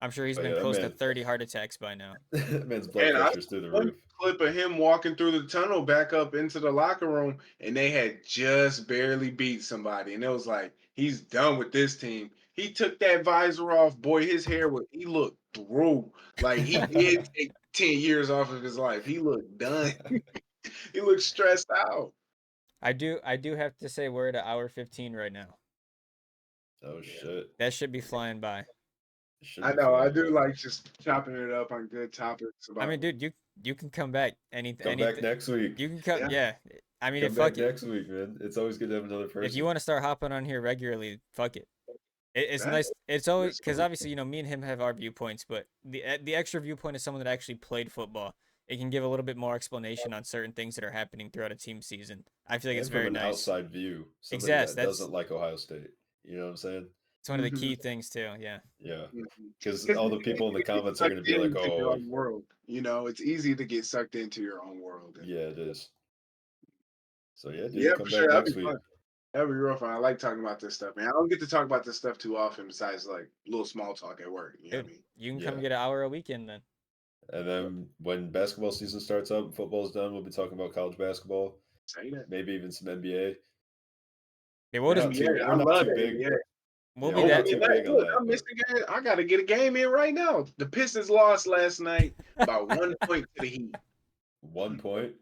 I'm sure he's Oh been yeah, that close to man, 30 heart attacks by now. that man's blood and I pressure's through the saw one roof. clip of him walking through the tunnel back up into the locker room, and they had just barely beat somebody, and it was like he's done with this team. He took that visor off, boy. His hair was he looked through like he did take 10 years off of his life. He looked done. He looked stressed out. I do have to say we're at an hour 15 right now. Oh shit! That should be flying by. It should I be know. I flying do by. like just chopping it up on good topics I about. mean, dude, you can come back Come back anything. next week. You can come, Yeah. yeah. I mean, Come if back fuck it, next week, man. It's always good to have another if you person. want to start hopping on here regularly, fuck it. It's That, nice. It's always that's because cool. obviously me and him have our viewpoints, but the extra viewpoint is someone that actually played football. It can give a little bit more explanation on certain things that are happening throughout a team season. I feel like it's And from very an nice. outside view, somebody Exactly. that doesn't like Ohio State. You know what I'm saying? It's one of the Mhm, key things too. Yeah. Yeah. mhm. Because 'Cause all it's the people in the easy to get comments are going to sucked be like, into your oh, own world. You know, it's easy to get sucked into your own world. And yeah, it is. So, yeah, yeah, dude, come for sure. back That'd be next week. fun. That'd be real fun. I like talking about this stuff, man. I don't get to talk about this stuff too often besides like little small talk at work. You know what I Dude, mean? you can come Yeah. get an hour a weekend then. And then when basketball season starts up and football's done, we'll be talking about college basketball, Say that. maybe even some NBA. Yeah, We're we'll just not too NBA. I we're not love too the big. NBA. we'll Yeah, be we're Oh, not that. too look, big on I'm that, but missing game. I got to get a game in right now. The Pistons lost last night by 1 point to the Heat. 1 point.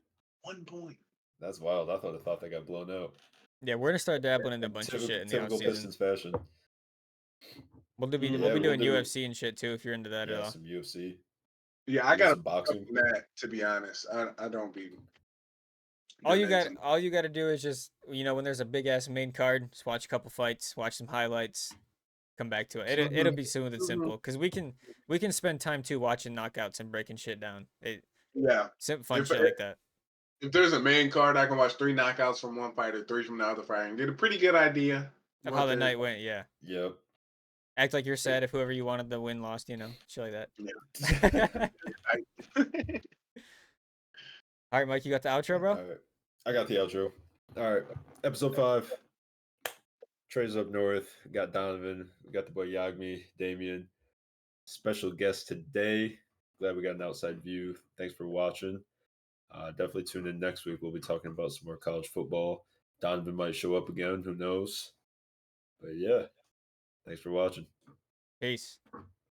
1 point. That's wild. I thought they got blown out. Yeah, we're gonna start dabbling into a bunch of shit in the off Typical season. Pistons fashion. We'll be Mhm. we'll Yeah, be we'll doing do. UFC and shit too if you're into that at Yeah, all. some UFC. Yeah, I Do got some boxing. to that. To be honest, I don't be All doing you that got too much. all you got to do is just when there's a big ass main card, just watch a couple fights, watch some highlights, come back to it. It'll Mhm, be smooth and mhm. simple because we can spend time too watching knockouts and breaking shit down. Yeah. Fun If shit like that. if there's a main card, I can watch 3 knockouts from one fighter, 3 from the other fighter, and get a pretty good idea Of how what the they're. night went, yeah. Yep. Act like you're sad if whoever you wanted to win lost, shit like Yeah. that. All right, Mike, you got the outro, bro? All right. I got the outro. All right. Episode 5. Trey's up north. We got Donovan. We got the boy Yagmi, Damien. Special guest today. Glad we got an outside view. Thanks for watching. Definitely tune in next week. We'll be talking about some more college football. Donovan might show up again. Who knows? But yeah, thanks for watching. Peace.